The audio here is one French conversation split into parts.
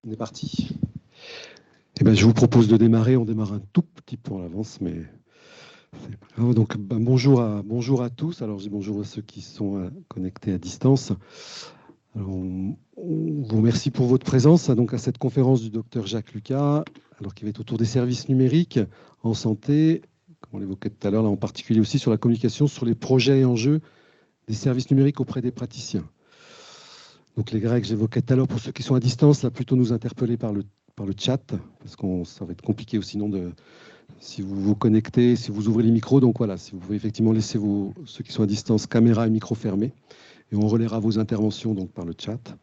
On est parti. Eh ben, je vous propose de démarrer. On démarre un tout petit peu en avance, mais c'est pas grave. Donc, bonjour à tous. Alors, je dis bonjour à ceux qui sont connectés à distance. Alors, on vous remercie pour votre présence donc, à cette conférence du docteur Jacques Lucas, alors qui va être autour des services numériques en santé, comme on l'évoquait tout à l'heure, là, en particulier aussi sur la communication, sur les projets et enjeux des services numériques auprès des praticiens. Donc les règles que j'évoquais tout à l'heure, pour ceux qui sont à distance, là, plutôt nous interpeller par le chat, parce que ça va être compliqué sinon si vous vous connectez, si vous ouvrez les micros. Donc voilà, si vous pouvez effectivement laisser ceux qui sont à distance, caméra et micro fermés, et on relaiera vos interventions donc, par le chat.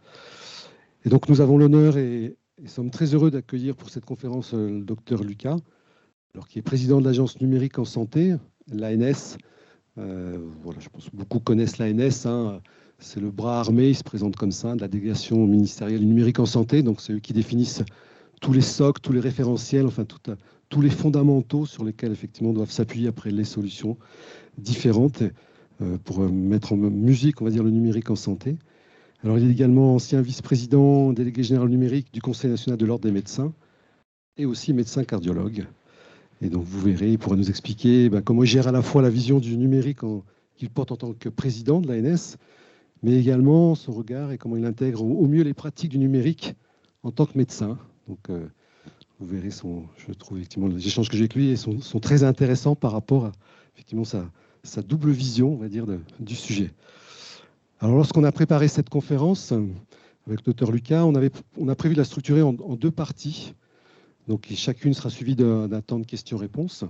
Et donc nous avons l'honneur et sommes très heureux d'accueillir pour cette conférence le docteur Lucas, alors, qui est président de l'Agence numérique en santé, l'ANS. Voilà, je pense que beaucoup connaissent l'ANS. C'est le bras armé, il se présente comme ça, de la délégation ministérielle du numérique en santé. Donc, c'est eux qui définissent tous les socles, tous les référentiels, enfin, tous les fondamentaux sur lesquels, effectivement, doivent s'appuyer après les solutions différentes pour mettre en musique, on va dire, le numérique en santé. Alors, il est également ancien vice-président, délégué général numérique du Conseil national de l'Ordre des médecins et aussi médecin cardiologue. Et donc, vous verrez, il pourra nous expliquer comment il gère à la fois la vision du numérique qu'il porte en tant que président de l'ANS, mais également son regard et comment il intègre au mieux les pratiques du numérique en tant que médecin. Donc, vous verrez, je trouve effectivement les échanges que j'ai avec lui sont très intéressants par rapport à effectivement sa double vision, on va dire, du sujet. Alors, lorsqu'on a préparé cette conférence avec le docteur Lucas, on a prévu de la structurer en deux parties. Donc, chacune sera suivie d'un temps de questions-réponses.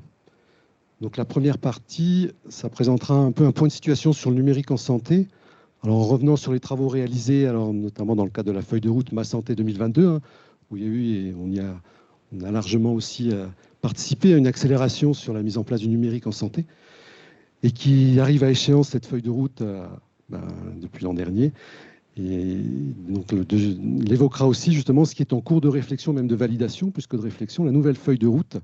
Donc, la première partie, ça présentera un peu un point de situation sur le numérique en santé. Alors, en revenant sur les travaux réalisés, alors, notamment dans le cadre de la feuille de route Ma Santé 2022, où il y a eu, et on a largement aussi participé à une accélération sur la mise en place du numérique en santé, et qui arrive à échéance, cette feuille de route, depuis l'an dernier. Et donc, il évoquera aussi justement ce qui est en cours de réflexion, même de validation, plus que de réflexion, la nouvelle feuille de route,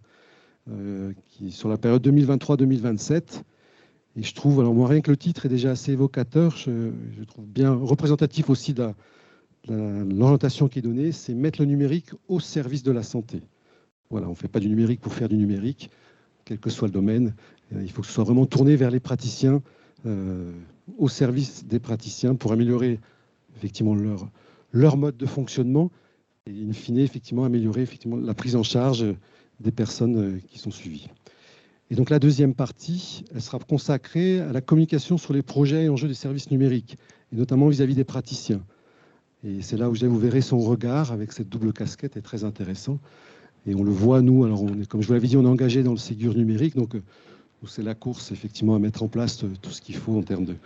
qui sur la période 2023-2027. Et je trouve, alors moi, rien que le titre est déjà assez évocateur, je trouve bien représentatif aussi de l'orientation qui est donnée, c'est mettre le numérique au service de la santé. Voilà, on ne fait pas du numérique pour faire du numérique, quel que soit le domaine. Il faut que ce soit vraiment tourné vers les praticiens, au service des praticiens, pour améliorer effectivement leur mode de fonctionnement et, in fine, effectivement, améliorer effectivement la prise en charge des personnes qui sont suivies. Et donc la deuxième partie, elle sera consacrée à la communication sur les projets et enjeux des services numériques, et notamment vis-à-vis des praticiens. Et c'est là où vous verrez son regard avec cette double casquette, est très intéressant. Et on le voit, nous, alors comme je vous l'avais dit, on est engagé dans le Ségur numérique, donc c'est la course effectivement à mettre en place tout ce qu'il faut en termes de,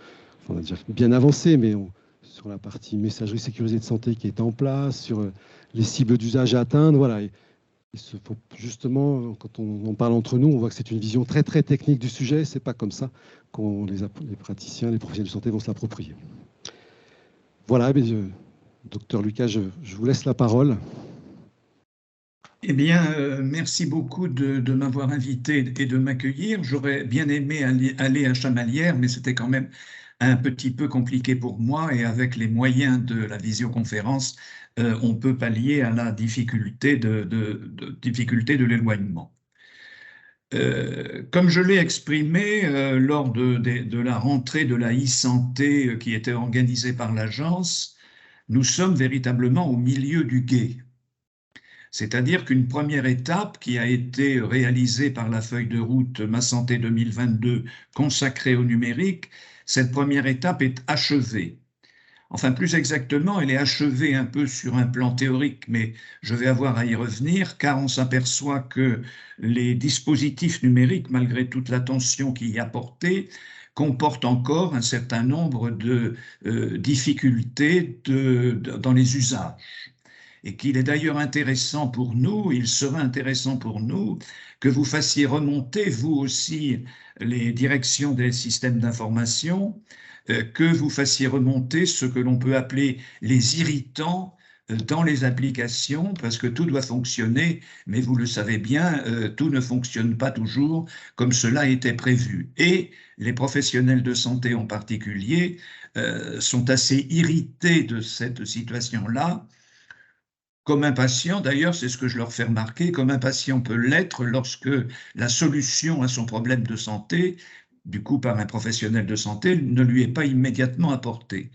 on va dire bien avancé, mais sur la partie messagerie sécurisée de santé qui est en place, sur les cibles d'usage à atteindre, voilà. Justement, quand on en parle entre nous, on voit que c'est une vision très très technique du sujet. C'est pas comme ça que les praticiens, les professionnels de santé vont se l'approprier. Voilà, docteur Lucas, je vous laisse la parole. Eh bien, merci beaucoup de m'avoir invité et de m'accueillir. J'aurais bien aimé aller à Chamalières, mais c'était quand même un petit peu compliqué pour moi, et avec les moyens de la visioconférence, on peut pallier à la difficulté de l'éloignement. Comme je l'ai exprimé lors de la rentrée de la e-santé qui était organisée par l'agence, nous sommes véritablement au milieu du gué. C'est-à-dire qu'une première étape qui a été réalisée par la feuille de route Ma Santé 2022 consacrée au numérique, cette première étape est achevée. Enfin, plus exactement, elle est achevée un peu sur un plan théorique, mais je vais avoir à y revenir, car on s'aperçoit que les dispositifs numériques, malgré toute l'attention qui y est apportée, comportent encore un certain nombre de difficultés dans les usages. Et qu'il est d'ailleurs intéressant pour nous, il sera intéressant pour nous que vous fassiez remonter, vous aussi, les directions des systèmes d'information, que vous fassiez remonter ce que l'on peut appeler les irritants dans les applications, parce que tout doit fonctionner, mais vous le savez bien, tout ne fonctionne pas toujours comme cela était prévu. Et les professionnels de santé en particulier sont assez irrités de cette situation-là, comme un patient, d'ailleurs, c'est ce que je leur fais remarquer, comme un patient peut l'être lorsque la solution à son problème de santé, du coup par un professionnel de santé, ne lui est pas immédiatement apportée.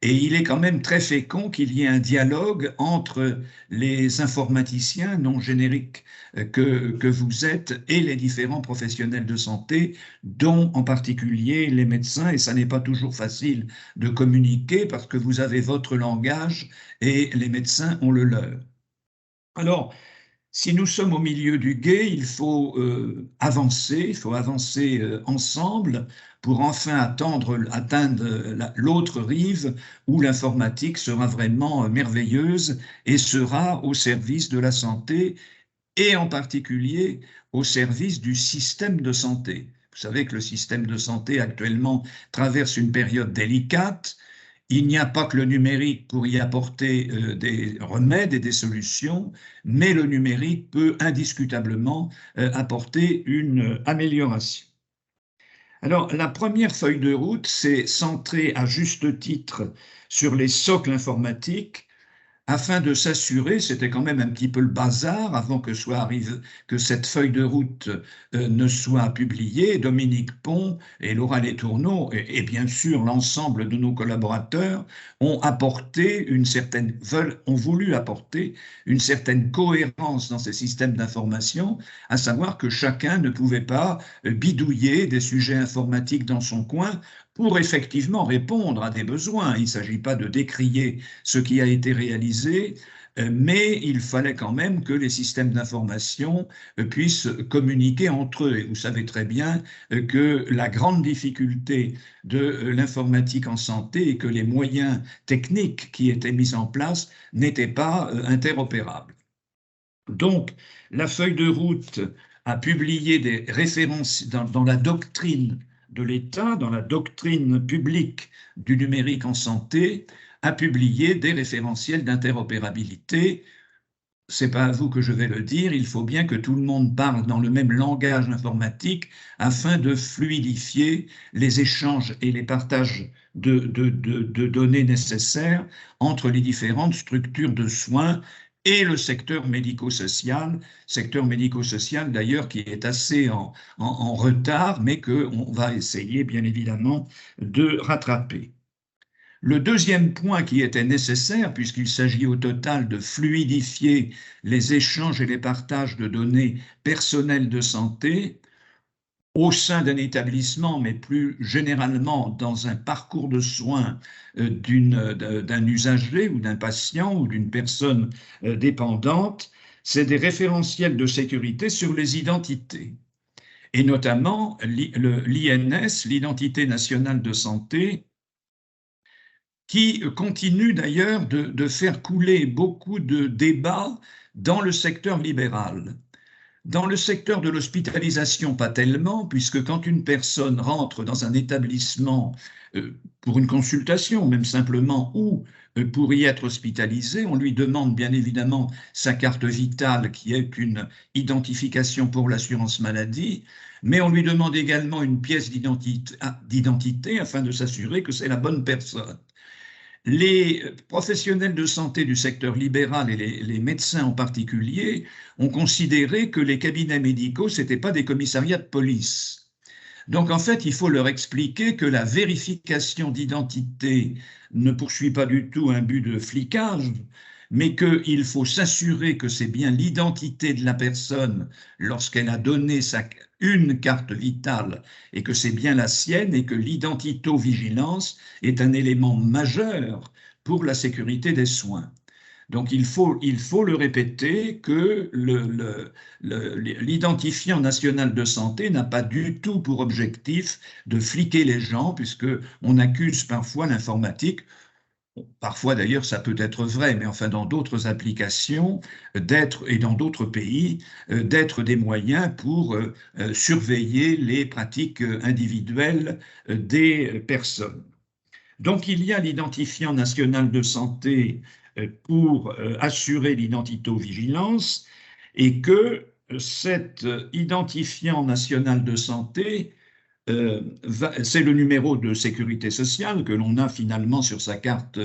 Et il est quand même très fécond qu'il y ait un dialogue entre les informaticiens non génériques que vous êtes et les différents professionnels de santé, dont en particulier les médecins. Et ça n'est pas toujours facile de communiquer parce que vous avez votre langage et les médecins ont le leur. Alors, si nous sommes au milieu du gué, il faut avancer ensemble pour enfin atteindre l'autre rive où l'informatique sera vraiment merveilleuse et sera au service de la santé et en particulier au service du système de santé. Vous savez que le système de santé actuellement traverse une période délicate. Il n'y a pas que le numérique pour y apporter des remèdes et des solutions, mais le numérique peut indiscutablement apporter une amélioration. Alors, la première feuille de route, c'est centrée à juste titre sur les socles informatiques afin de s'assurer, c'était quand même un petit peu le bazar avant que cette feuille de route ne soit publiée. Dominique Pont et Laura Letourneau et bien sûr l'ensemble de nos collaborateurs ont voulu apporter une certaine cohérence dans ces systèmes d'information, à savoir que chacun ne pouvait pas bidouiller des sujets informatiques dans son coin pour effectivement répondre à des besoins. Il ne s'agit pas de décrier ce qui a été réalisé, mais il fallait quand même que les systèmes d'information puissent communiquer entre eux. Et vous savez très bien que la grande difficulté de l'informatique en santé est que les moyens techniques qui étaient mis en place n'étaient pas interopérables. Donc, la feuille de route a publié des références dans la doctrine de l'État, dans la doctrine publique du numérique en santé, a publié des référentiels d'interopérabilité. C'est pas à vous que je vais le dire, il faut bien que tout le monde parle dans le même langage informatique afin de fluidifier les échanges et les partages de données nécessaires entre les différentes structures de soins et le secteur médico-social d'ailleurs qui est assez en retard, mais qu'on va essayer bien évidemment de rattraper. Le deuxième point qui était nécessaire, puisqu'il s'agit au total de fluidifier les échanges et les partages de données personnelles de santé au sein d'un établissement, mais plus généralement dans un parcours de soins d'un usager ou d'un patient ou d'une personne dépendante, c'est des référentiels de sécurité sur les identités. Et notamment l'INS, l'Identité nationale de santé, qui continue d'ailleurs de faire couler beaucoup de débats dans le secteur libéral. Dans le secteur de l'hospitalisation, pas tellement, puisque quand une personne rentre dans un établissement pour une consultation, même simplement, ou pour y être hospitalisée, on lui demande bien évidemment sa carte vitale, qui est une identification pour l'assurance maladie, mais on lui demande également une pièce d'identité afin de s'assurer que c'est la bonne personne. Les professionnels de santé du secteur libéral et les médecins en particulier ont considéré que les cabinets médicaux, ce n'étaient pas des commissariats de police. Donc en fait, il faut leur expliquer que la vérification d'identité ne poursuit pas du tout un but de flicage, mais qu'il faut s'assurer que c'est bien l'identité de la personne lorsqu'elle a donné une carte vitale et que c'est bien la sienne et que l'identitovigilance est un élément majeur pour la sécurité des soins. Donc il faut le répéter que l'identifiant national de santé n'a pas du tout pour objectif de fliquer les gens, puisqu'on accuse parfois l'informatique. Parfois d'ailleurs ça peut être vrai, mais enfin dans d'autres applications et dans d'autres pays, d'être des moyens pour surveiller les pratiques individuelles des personnes. Donc il y a l'identifiant national de santé pour assurer l'identitovigilance et que cet identifiant national de santé c'est le numéro de sécurité sociale que l'on a finalement sur sa carte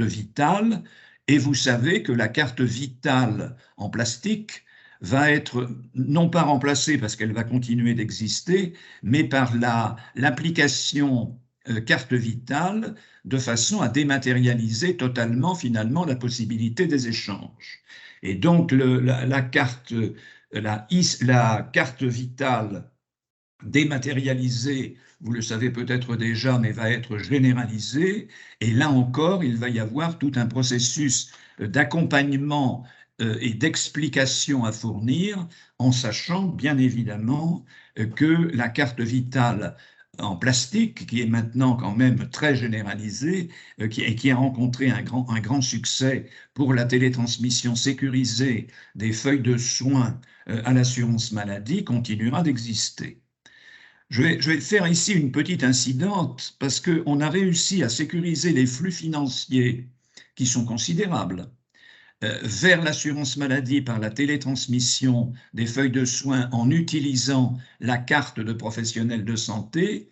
vitale Et vous savez que la carte vitale en plastique va être non pas remplacée parce qu'elle va continuer d'exister, mais par l'application carte vitale de façon à dématérialiser totalement finalement la possibilité des échanges. Et donc la carte vitale dématérialisée, vous le savez peut-être déjà, mais va être généralisée. Et là encore, il va y avoir tout un processus d'accompagnement et d'explication à fournir, en sachant bien évidemment que la carte vitale en plastique, qui est maintenant quand même très généralisée, et qui a rencontré un grand succès pour la télétransmission sécurisée des feuilles de soins à l'assurance maladie, continuera d'exister. Je vais faire ici une petite incidente parce qu'on a réussi à sécuriser les flux financiers qui sont considérables vers l'assurance maladie par la télétransmission des feuilles de soins en utilisant la carte de professionnel de santé,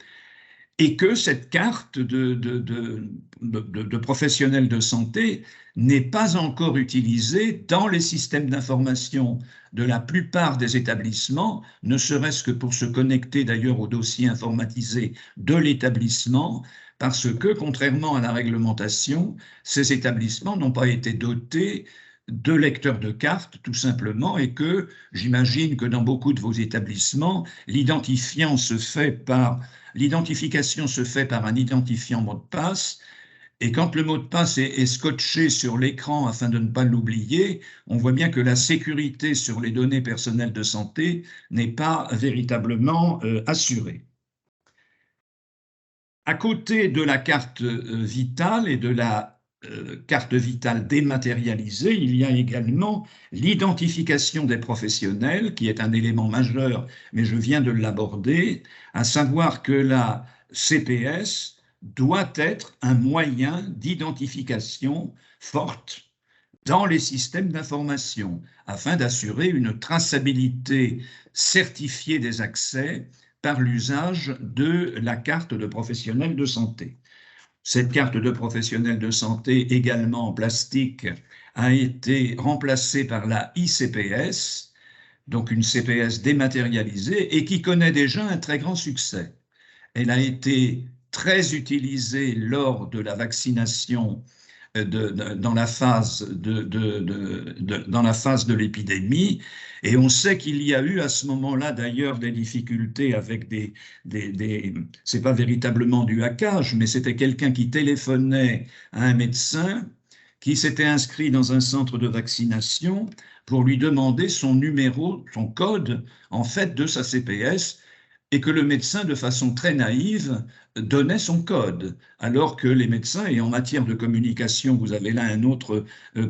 et que cette carte de professionnel de santé n'est pas encore utilisée dans les systèmes d'information de la plupart des établissements, ne serait-ce que pour se connecter d'ailleurs au dossier informatisé de l'établissement, parce que, contrairement à la réglementation, ces établissements n'ont pas été dotés de lecteurs de cartes, tout simplement, et que j'imagine que dans beaucoup de vos établissements, l'identification se fait par un identifiant mot de passe, et quand le mot de passe est scotché sur l'écran afin de ne pas l'oublier, on voit bien que la sécurité sur les données personnelles de santé n'est pas véritablement assurée. À côté de la carte vitale et de la carte vitale dématérialisée, il y a également l'identification des professionnels, qui est un élément majeur, mais je viens de l'aborder, à savoir que la CPS doit être un moyen d'identification forte dans les systèmes d'information, afin d'assurer une traçabilité certifiée des accès par l'usage de la carte de professionnel de santé. Cette carte de professionnel de santé, également en plastique, a été remplacée par la ICPS, donc une CPS dématérialisée, et qui connaît déjà un très grand succès. Elle a été très utilisée lors de la vaccination dans la phase de l'épidémie, et on sait qu'il y a eu à ce moment-là d'ailleurs des difficultés avec c'est pas véritablement du hackage, mais c'était quelqu'un qui téléphonait à un médecin qui s'était inscrit dans un centre de vaccination pour lui demander son numéro, son code en fait de sa CPS, et que le médecin, de façon très naïve, donnait son code, alors que les médecins, et en matière de communication, vous avez là un autre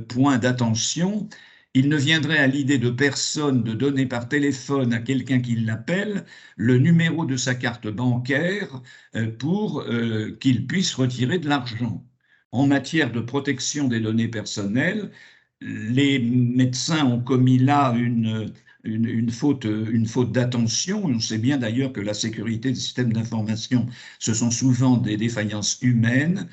point d'attention, il ne viendrait à l'idée de personne de donner par téléphone à quelqu'un qui l'appelle le numéro de sa carte bancaire pour qu'il puisse retirer de l'argent. En matière de protection des données personnelles, les médecins ont commis là une faute d'attention. On sait bien d'ailleurs que la sécurité des systèmes d'information, ce sont souvent des défaillances humaines,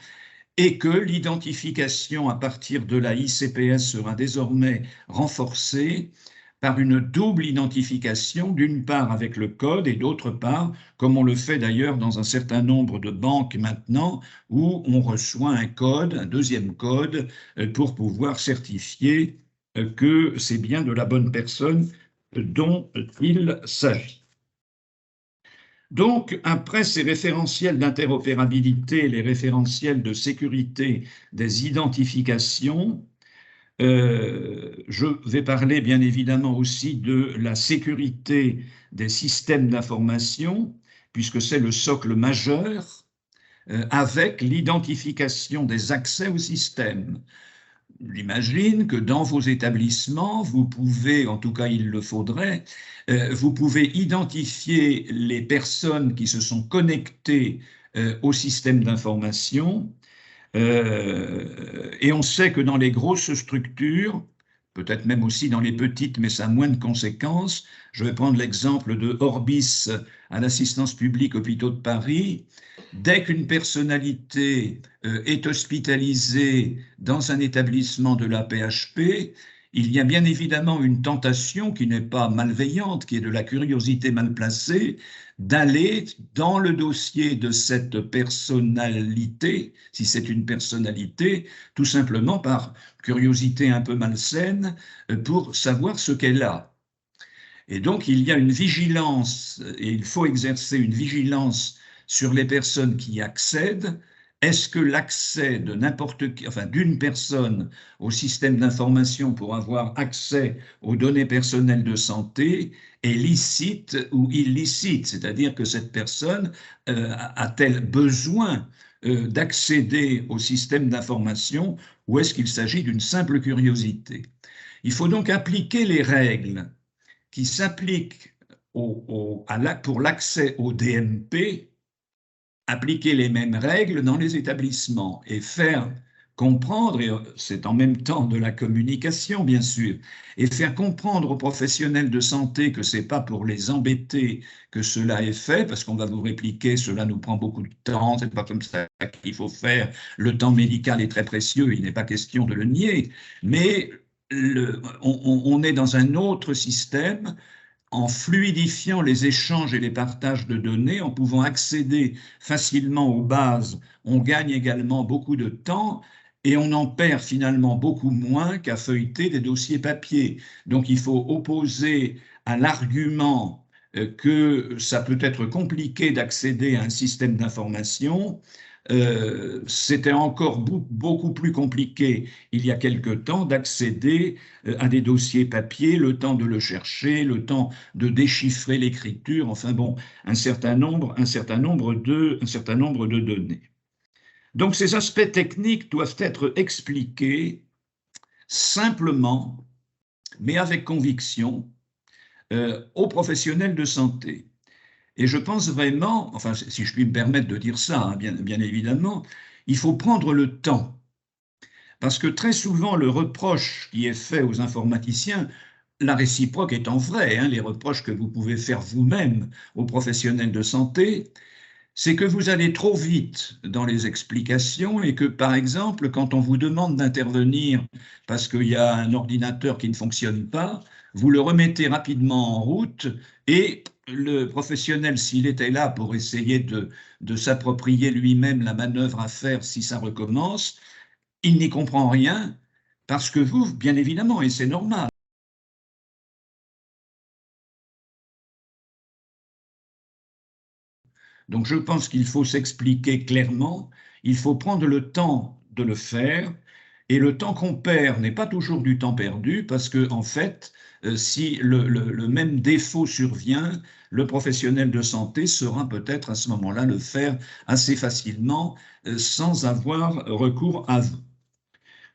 et que l'identification à partir de la ICPS sera désormais renforcée par une double identification, d'une part avec le code et d'autre part, comme on le fait d'ailleurs dans un certain nombre de banques maintenant, où on reçoit un code, un deuxième code, pour pouvoir certifier que c'est bien de la bonne personne dont il s'agit. Donc, après ces référentiels d'interopérabilité, les référentiels de sécurité des identifications, je vais parler bien évidemment aussi de la sécurité des systèmes d'information, puisque c'est le socle majeur, avec l'identification des accès au système. J'imagine que dans vos établissements, vous pouvez, en tout cas il le faudrait, vous pouvez identifier les personnes qui se sont connectées au système d'information, et on sait que dans les grosses structures, peut-être même aussi dans les petites, mais ça a moins de conséquences. Je vais prendre l'exemple de Orbis à l'Assistance publique Hôpitaux de Paris. dès qu'une personnalité est hospitalisée dans un établissement de la PHP, il y a bien évidemment une tentation qui n'est pas malveillante, qui est de la curiosité mal placée, d'aller dans le dossier de cette personnalité, si c'est une personnalité, tout simplement par curiosité un peu malsaine, pour savoir ce qu'elle a. Et donc, il y a une vigilance, et il faut exercer une vigilance sur les personnes qui y accèdent. Est-ce que l'accès de n'importe qui, enfin d'une personne au système d'information pour avoir accès aux données personnelles de santé est licite ou illicite? C'est-à-dire que cette personne a-t-elle besoin d'accéder au système d'information ou est-ce qu'il s'agit d'une simple curiosité? Il faut donc appliquer les règles qui s'appliquent pour l'accès au DMP, appliquer les mêmes règles dans les établissements et faire comprendre, et c'est en même temps de la communication bien sûr, et faire comprendre aux professionnels de santé que ce n'est pas pour les embêter que cela est fait, parce qu'on va vous répliquer, cela nous prend beaucoup de temps, c'est pas comme ça qu'il faut faire, le temps médical est très précieux, il n'est pas question de le nier, mais on est dans un autre système en fluidifiant les échanges et les partages de données, en pouvant accéder facilement aux bases, on gagne également beaucoup de temps et on en perd finalement beaucoup moins qu'à feuilleter des dossiers papier. Donc il faut opposer à l'argument que ça peut être compliqué d'accéder à un système d'information. C'était encore beaucoup plus compliqué il y a quelque temps d'accéder à des dossiers papier, le temps de le chercher, le temps de déchiffrer l'écriture, enfin bon, un certain nombre de données. Donc ces aspects techniques doivent être expliqués simplement, mais avec conviction, aux professionnels de santé. Et je pense vraiment, enfin si je puis me permettre de dire ça, hein, bien évidemment, il faut prendre le temps. Parce que très souvent, le reproche qui est fait aux informaticiens, la réciproque étant vraie, hein, les reproches que vous pouvez faire vous-même aux professionnels de santé, c'est que vous allez trop vite dans les explications et que, par exemple, quand on vous demande d'intervenir parce qu'il y a un ordinateur qui ne fonctionne pas, vous le remettez rapidement en route et le professionnel, s'il était là pour essayer de s'approprier lui-même la manœuvre à faire si ça recommence, il n'y comprend rien parce que vous, bien évidemment, et c'est normal, donc je pense qu'il faut s'expliquer clairement, il faut prendre le temps de le faire, et le temps qu'on perd n'est pas toujours du temps perdu, parce que en fait, si le même défaut survient, le professionnel de santé saura peut-être à ce moment-là le faire assez facilement, sans avoir recours à vous.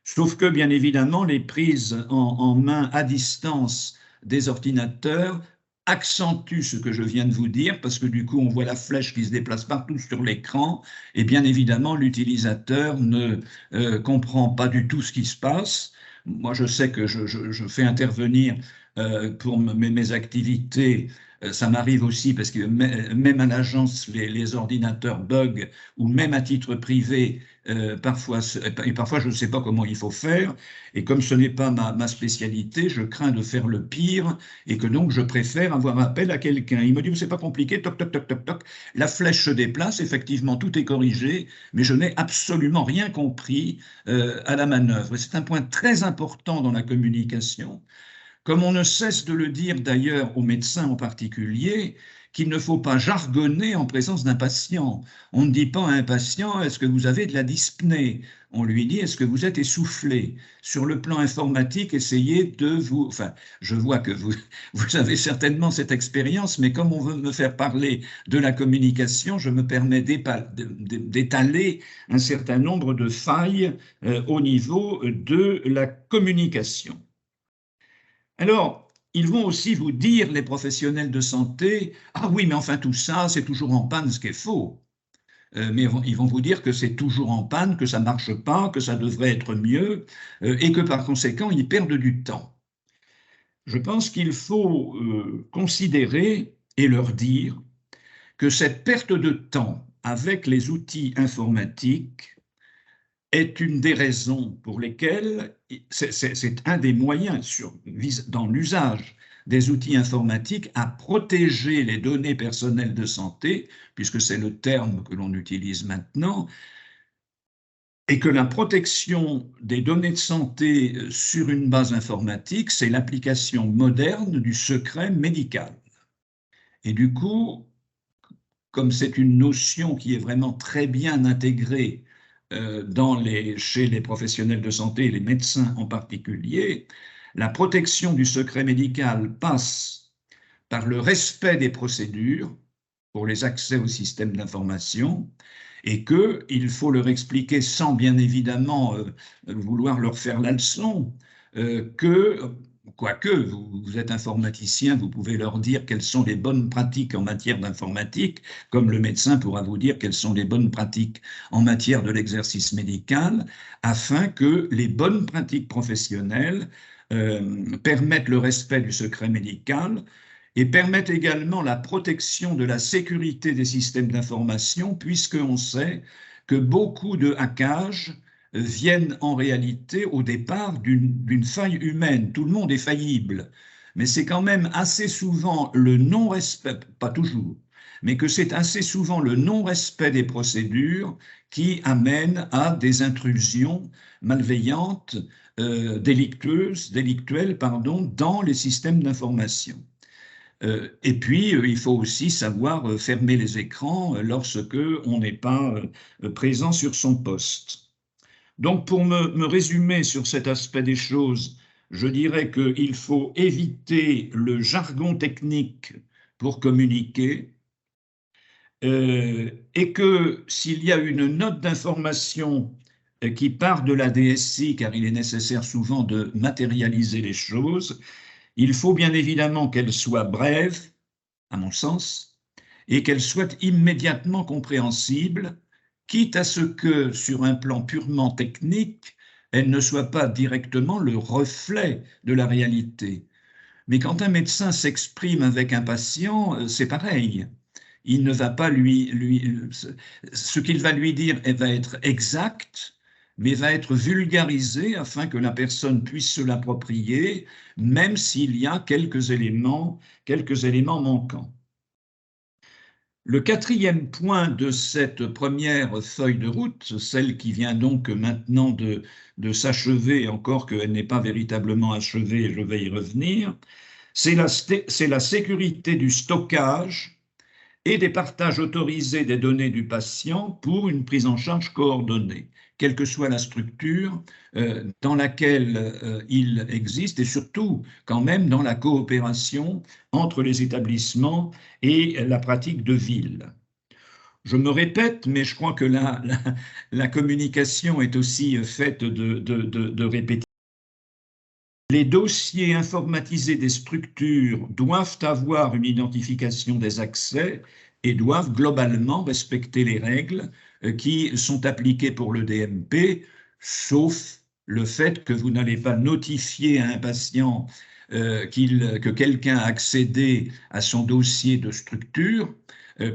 Sauf que, bien évidemment, les prises en main à distance des ordinateurs accentuent ce que je viens de vous dire, parce que du coup, on voit la flèche qui se déplace partout sur l'écran, et bien évidemment, l'utilisateur ne comprend pas du tout ce qui se passe. Moi, je sais que je fais intervenir pour mes activités, ça m'arrive aussi parce que même à l'agence, les ordinateurs bug, ou même à titre privé, parfois je ne sais pas comment il faut faire, et comme ce n'est pas ma spécialité, je crains de faire le pire, et que donc je préfère avoir appel à quelqu'un. Il me dit, c'est pas compliqué, toc, toc, toc, toc, toc, la flèche se déplace, effectivement, tout est corrigé, mais je n'ai absolument rien compris à la manœuvre. Et c'est un point très important dans la communication. Comme on ne cesse de le dire d'ailleurs aux médecins en particulier, qu'il ne faut pas jargonner en présence d'un patient. On ne dit pas à un patient « est-ce que vous avez de la dyspnée ?» On lui dit « est-ce que vous êtes essoufflé ?» Sur le plan informatique, essayez de vous... Enfin, je vois que vous avez certainement cette expérience, mais comme on veut me faire parler de la communication, je me permets d'étaler un certain nombre de failles au niveau de la communication. Alors, ils vont aussi vous dire, les professionnels de santé, « Ah oui, mais enfin tout ça, c'est toujours en panne, ce qui est faux. » Mais ils vont vous dire que c'est toujours en panne, que ça ne marche pas, que ça devrait être mieux, et que par conséquent, ils perdent du temps. Je pense qu'il faut considérer et leur dire que cette perte de temps avec les outils informatiques est une des raisons pour lesquelles c'est un des moyens dans l'usage des outils informatiques à protéger les données personnelles de santé, puisque c'est le terme que l'on utilise maintenant, et que la protection des données de santé sur une base informatique, c'est l'application moderne du secret médical. Et du coup, comme c'est une notion qui est vraiment très bien intégrée chez les professionnels de santé, les médecins en particulier, la protection du secret médical passe par le respect des procédures pour les accès au système d'information, et qu'il faut leur expliquer, sans bien évidemment vouloir leur faire la leçon, quoique vous êtes informaticien, vous pouvez leur dire quelles sont les bonnes pratiques en matière d'informatique, comme le médecin pourra vous dire quelles sont les bonnes pratiques en matière de l'exercice médical, afin que les bonnes pratiques professionnelles permettent le respect du secret médical et permettent également la protection de la sécurité des systèmes d'information, puisqu'on sait que beaucoup de hackages viennent en réalité au départ d'une faille humaine. Tout le monde est faillible, mais c'est quand même assez souvent le non-respect, pas toujours, mais que c'est assez souvent le non-respect des procédures qui amène à des intrusions malveillantes, délictuelles, dans les systèmes d'information. Et puis, il faut aussi savoir fermer les écrans lorsque on n'est pas présent sur son poste. Donc, pour me résumer sur cet aspect des choses, je dirais qu'il faut éviter le jargon technique pour communiquer, et que s'il y a une note d'information qui part de la DSI, car il est nécessaire souvent de matérialiser les choses, il faut bien évidemment qu'elle soit brève, à mon sens, et qu'elle soit immédiatement compréhensible, quitte à ce que, sur un plan purement technique, elle ne soit pas directement le reflet de la réalité. Mais quand un médecin s'exprime avec un patient, c'est pareil. Il ne va pas ce qu'il va lui dire va être exact, mais va être vulgarisé afin que la personne puisse se l'approprier, même s'il y a quelques éléments manquants. Le quatrième point de cette première feuille de route, celle qui vient donc maintenant de s'achever, encore qu'elle n'est pas véritablement achevée, je vais y revenir, c'est la sécurité du stockage et des partages autorisés des données du patient pour une prise en charge coordonnée, quelle que soit la structure dans laquelle il existe, et surtout quand même dans la coopération entre les établissements et la pratique de ville. Je me répète, mais je crois que la communication est aussi faite de répétitions. Les dossiers informatisés des structures doivent avoir une identification des accès et doivent globalement respecter les règles qui sont appliquées pour le DMP, sauf le fait que vous n'allez pas notifier à un patient que quelqu'un a accédé à son dossier de structure,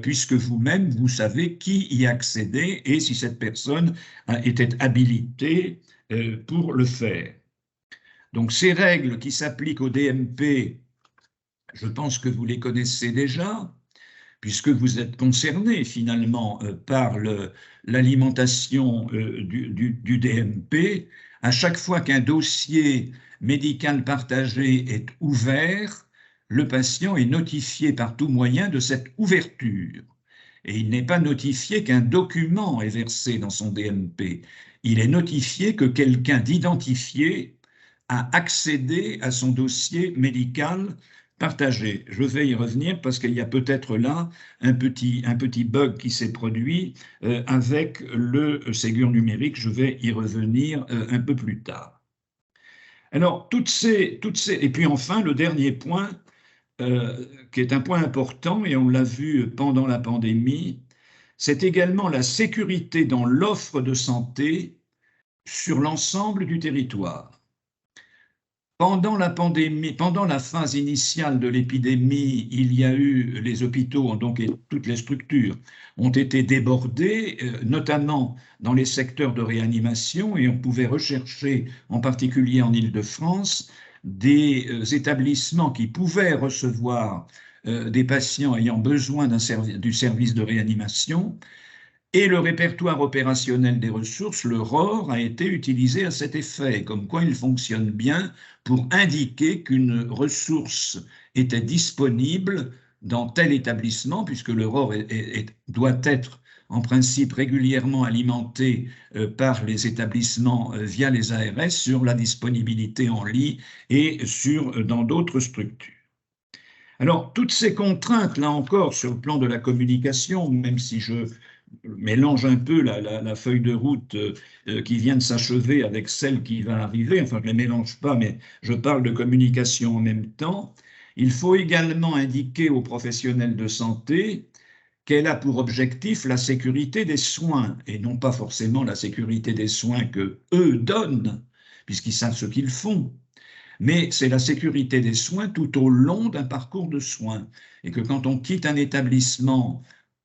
puisque vous-même, vous savez qui y a accédé et si cette personne était habilitée pour le faire. Donc ces règles qui s'appliquent au DMP, je pense que vous les connaissez déjà, puisque vous êtes concerné finalement par l'alimentation du DMP. À chaque fois qu'un dossier médical partagé est ouvert, le patient est notifié par tout moyen de cette ouverture. Et il n'est pas notifié qu'un document est versé dans son DMP. Il est notifié que quelqu'un d'identifié à accéder à son dossier médical partagé. Je vais y revenir parce qu'il y a peut-être là un petit bug qui s'est produit avec le Ségur numérique. Je vais y revenir un peu plus tard. Alors, et puis enfin, le dernier point, qui est un point important, et on l'a vu pendant la pandémie, c'est également la sécurité dans l'offre de santé sur l'ensemble du territoire. Pendant la pandémie, pendant la phase initiale de l'épidémie, il y a eu les hôpitaux, donc et toutes les structures ont été débordées, notamment dans les secteurs de réanimation, et on pouvait rechercher, en particulier en Île-de-France, des établissements qui pouvaient recevoir des patients ayant besoin du service de réanimation. Et le répertoire opérationnel des ressources, le ROR, a été utilisé à cet effet, comme quoi il fonctionne bien pour indiquer qu'une ressource était disponible dans tel établissement, puisque le ROR doit être en principe régulièrement alimenté par les établissements via les ARS sur la disponibilité en lit et dans d'autres structures. Alors, toutes ces contraintes, là encore, sur le plan de la communication, même si je mélange un peu la feuille de route qui vient de s'achever avec celle qui va arriver, enfin je ne les mélange pas, mais je parle de communication en même temps, il faut également indiquer aux professionnels de santé qu'elle a pour objectif la sécurité des soins, et non pas forcément la sécurité des soins que eux donnent, puisqu'ils savent ce qu'ils font, mais c'est la sécurité des soins tout au long d'un parcours de soins, et que quand on quitte un établissement,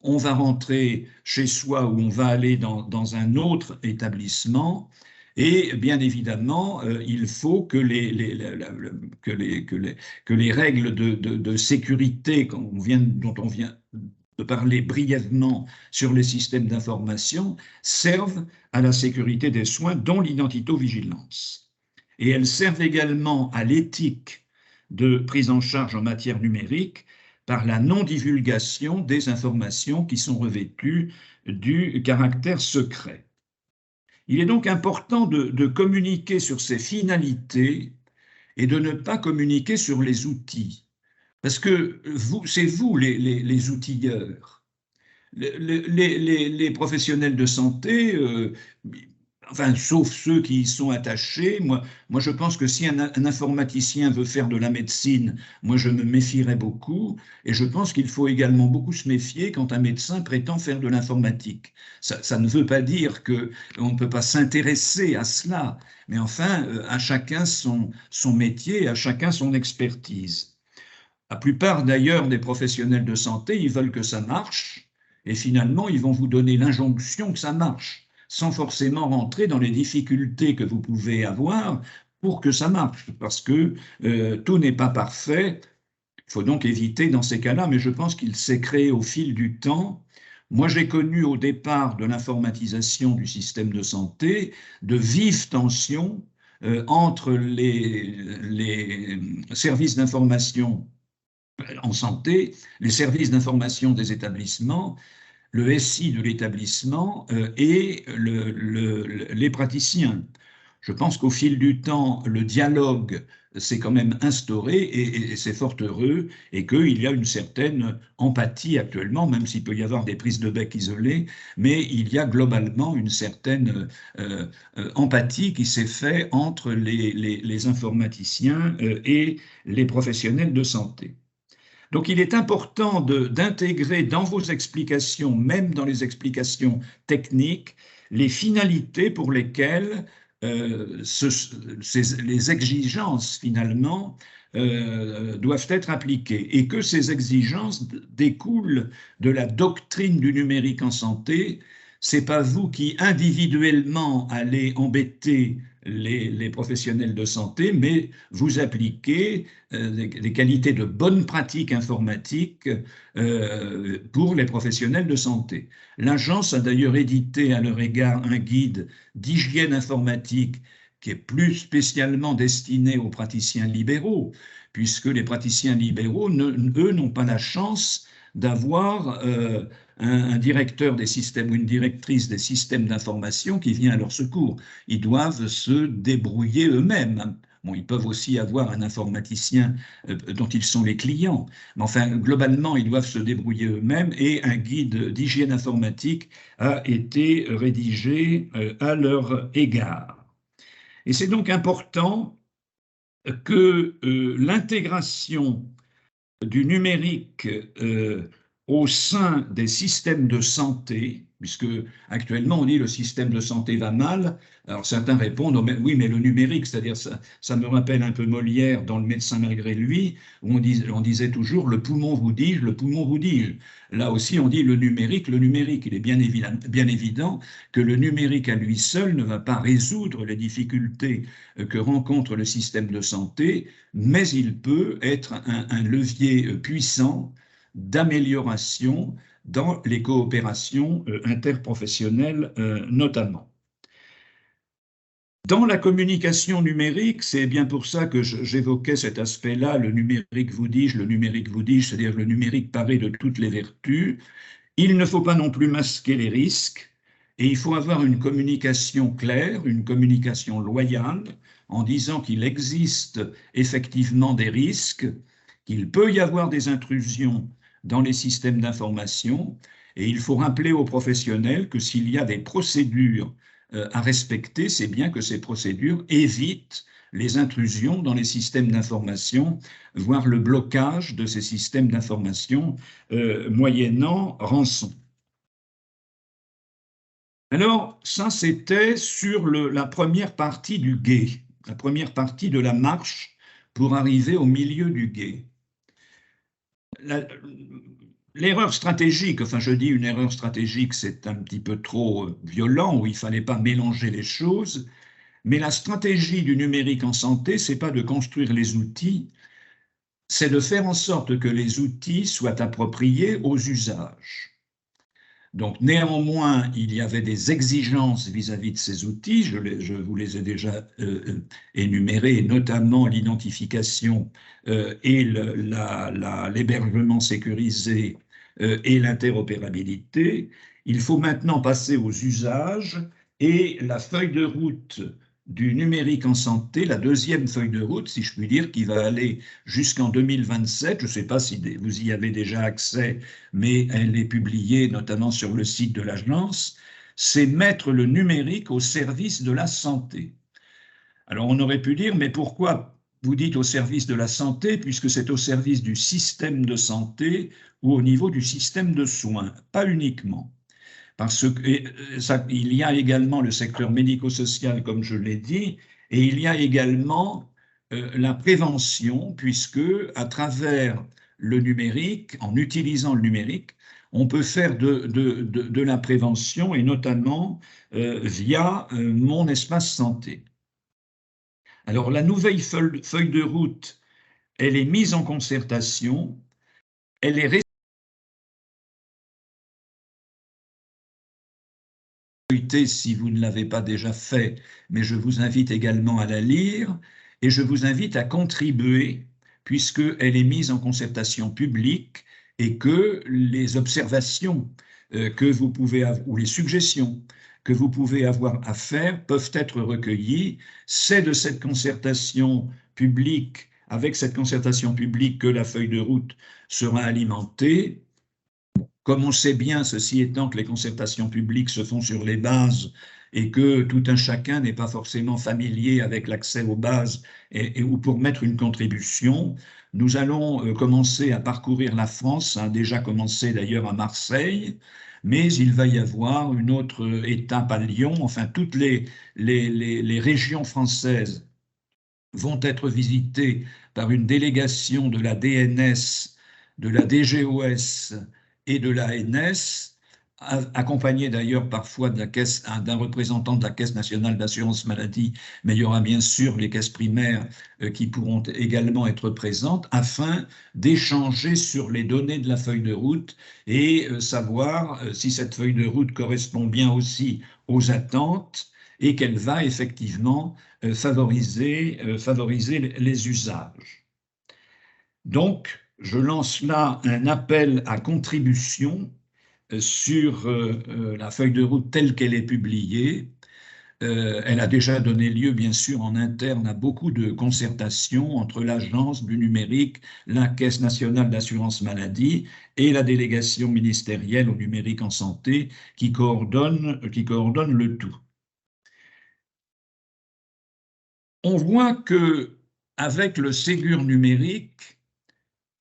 on va rentrer chez soi ou on va aller dans un autre établissement, et bien évidemment, il faut que les règles de sécurité dont on vient de parler brièvement sur les systèmes d'information servent à la sécurité des soins, dont l'identitovigilance. Et elles servent également à l'éthique de prise en charge en matière numérique par la non-divulgation des informations qui sont revêtues du caractère secret. Il est donc important de communiquer sur ces finalités et de ne pas communiquer sur les outils, parce que c'est vous les outilleurs. Les professionnels de santé, enfin, sauf ceux qui y sont attachés, moi je pense que si un informaticien veut faire de la médecine, moi je me méfierais beaucoup, et je pense qu'il faut également beaucoup se méfier quand un médecin prétend faire de l'informatique. Ça ne veut pas dire qu'on ne peut pas s'intéresser à cela, mais enfin, à chacun son métier, à chacun son expertise. La plupart d'ailleurs des professionnels de santé, ils veulent que ça marche, et finalement, ils vont vous donner l'injonction que ça marche, sans forcément rentrer dans les difficultés que vous pouvez avoir pour que ça marche, parce que tout n'est pas parfait. Il faut donc éviter dans ces cas-là, mais je pense qu'il s'est créé au fil du temps. Moi, j'ai connu au départ de l'informatisation du système de santé de vives tensions entre les services d'information en santé, les services d'information des établissements, le SI de l'établissement et les praticiens. Je pense qu'au fil du temps, le dialogue s'est quand même instauré et c'est fort heureux, et qu'il y a une certaine empathie actuellement, même s'il peut y avoir des prises de bec isolées, mais il y a globalement une certaine empathie qui s'est faite entre les informaticiens et les professionnels de santé. Donc il est important d'intégrer dans vos explications, même dans les explications techniques, les finalités pour lesquelles les exigences finalement doivent être appliquées, et que ces exigences découlent de la doctrine du numérique en santé. C'est pas vous qui individuellement allez embêter les professionnels de santé, mais vous appliquez des qualités de bonne pratique informatique pour les professionnels de santé. L'agence a d'ailleurs édité à leur égard un guide d'hygiène informatique qui est plus spécialement destiné aux praticiens libéraux, puisque les praticiens libéraux, eux, n'ont pas la chance d'avoir un directeur des systèmes ou une directrice des systèmes d'information qui vient à leur secours. Ils doivent se débrouiller eux-mêmes. Bon, ils peuvent aussi avoir un informaticien dont ils sont les clients, mais enfin, globalement, ils doivent se débrouiller eux-mêmes, et un guide d'hygiène informatique a été rédigé à leur égard. Et c'est donc important que l'intégration du numérique au sein des systèmes de santé, puisque actuellement on dit le système de santé va mal, alors certains répondent oui, mais le numérique, c'est-à-dire ça me rappelle un peu Molière dans Le médecin malgré lui, où on disait toujours le poumon vous dis-je, le poumon vous dis-je. Là aussi on dit le numérique, le numérique. Il est bien évident que le numérique à lui seul ne va pas résoudre les difficultés que rencontre le système de santé, mais il peut être un levier puissant d'amélioration dans les coopérations interprofessionnelles notamment. Dans la communication numérique, c'est bien pour ça que j'évoquais cet aspect-là, le numérique vous dis-je, le numérique vous dis-je, c'est-à-dire le numérique paré de toutes les vertus. Il ne faut pas non plus masquer les risques et il faut avoir une communication claire, une communication loyale, en disant qu'il existe effectivement des risques, qu'il peut y avoir des intrusions dans les systèmes d'information et il faut rappeler aux professionnels que s'il y a des procédures à respecter, c'est bien que ces procédures évitent les intrusions dans les systèmes d'information, voire le blocage de ces systèmes d'information moyennant rançon. Alors, ça, c'était sur la première partie du gué, la première partie de la marche pour arriver au milieu du gué. L'erreur stratégique, enfin je dis une erreur stratégique, c'est un petit peu trop violent, où il ne fallait pas mélanger les choses, mais la stratégie du numérique en santé, ce n'est pas de construire les outils, c'est de faire en sorte que les outils soient appropriés aux usages. Donc néanmoins, il y avait des exigences vis-à-vis de ces outils, je vous les ai déjà énumérées, notamment l'identification et l'hébergement sécurisé et l'interopérabilité. Il faut maintenant passer aux usages et la feuille de route du numérique en santé, la deuxième feuille de route, si je puis dire, qui va aller jusqu'en 2027. Je ne sais pas si vous y avez déjà accès, mais elle est publiée notamment sur le site de l'agence, c'est mettre le numérique au service de la santé. Alors on aurait pu dire, mais pourquoi vous dites au service de la santé, puisque c'est au service du système de santé ou au niveau du système de soins, pas uniquement. Parce qu'il y a également le secteur médico-social, comme je l'ai dit, et il y a également la prévention, puisque à travers le numérique, en utilisant le numérique, on peut faire de la prévention, et notamment via Mon Espace Santé. Alors la nouvelle feuille de route, elle est mise en concertation, elle est si vous ne l'avez pas déjà fait, mais je vous invite également à la lire et je vous invite à contribuer puisqu'elle est mise en concertation publique et que les observations que vous pouvez avoir, ou les suggestions que vous pouvez avoir à faire peuvent être recueillies. C'est de cette concertation publique, avec cette concertation publique, que la feuille de route sera alimentée. Comme on sait bien, ceci étant, que les concertations publiques se font sur les bases et que tout un chacun n'est pas forcément familier avec l'accès aux bases ou pour mettre une contribution, nous allons commencer à parcourir la France, ça a déjà commencé d'ailleurs à Marseille, mais il va y avoir une autre étape à Lyon, enfin toutes les régions françaises vont être visitées par une délégation de la DNS, de la DGOS et de l'ANS, accompagné d'ailleurs parfois d'un représentant de la Caisse nationale d'assurance maladie, mais il y aura bien sûr les caisses primaires qui pourront également être présentes, afin d'échanger sur les données de la feuille de route et savoir si cette feuille de route correspond bien aussi aux attentes et qu'elle va effectivement favoriser les usages. Donc, je lance là un appel à contribution sur la feuille de route telle qu'elle est publiée. Elle a déjà donné lieu, bien sûr, en interne à beaucoup de concertations entre l'Agence du numérique, la Caisse nationale d'assurance maladie et la délégation ministérielle au numérique en santé qui coordonne le tout. On voit que avec le Ségur numérique,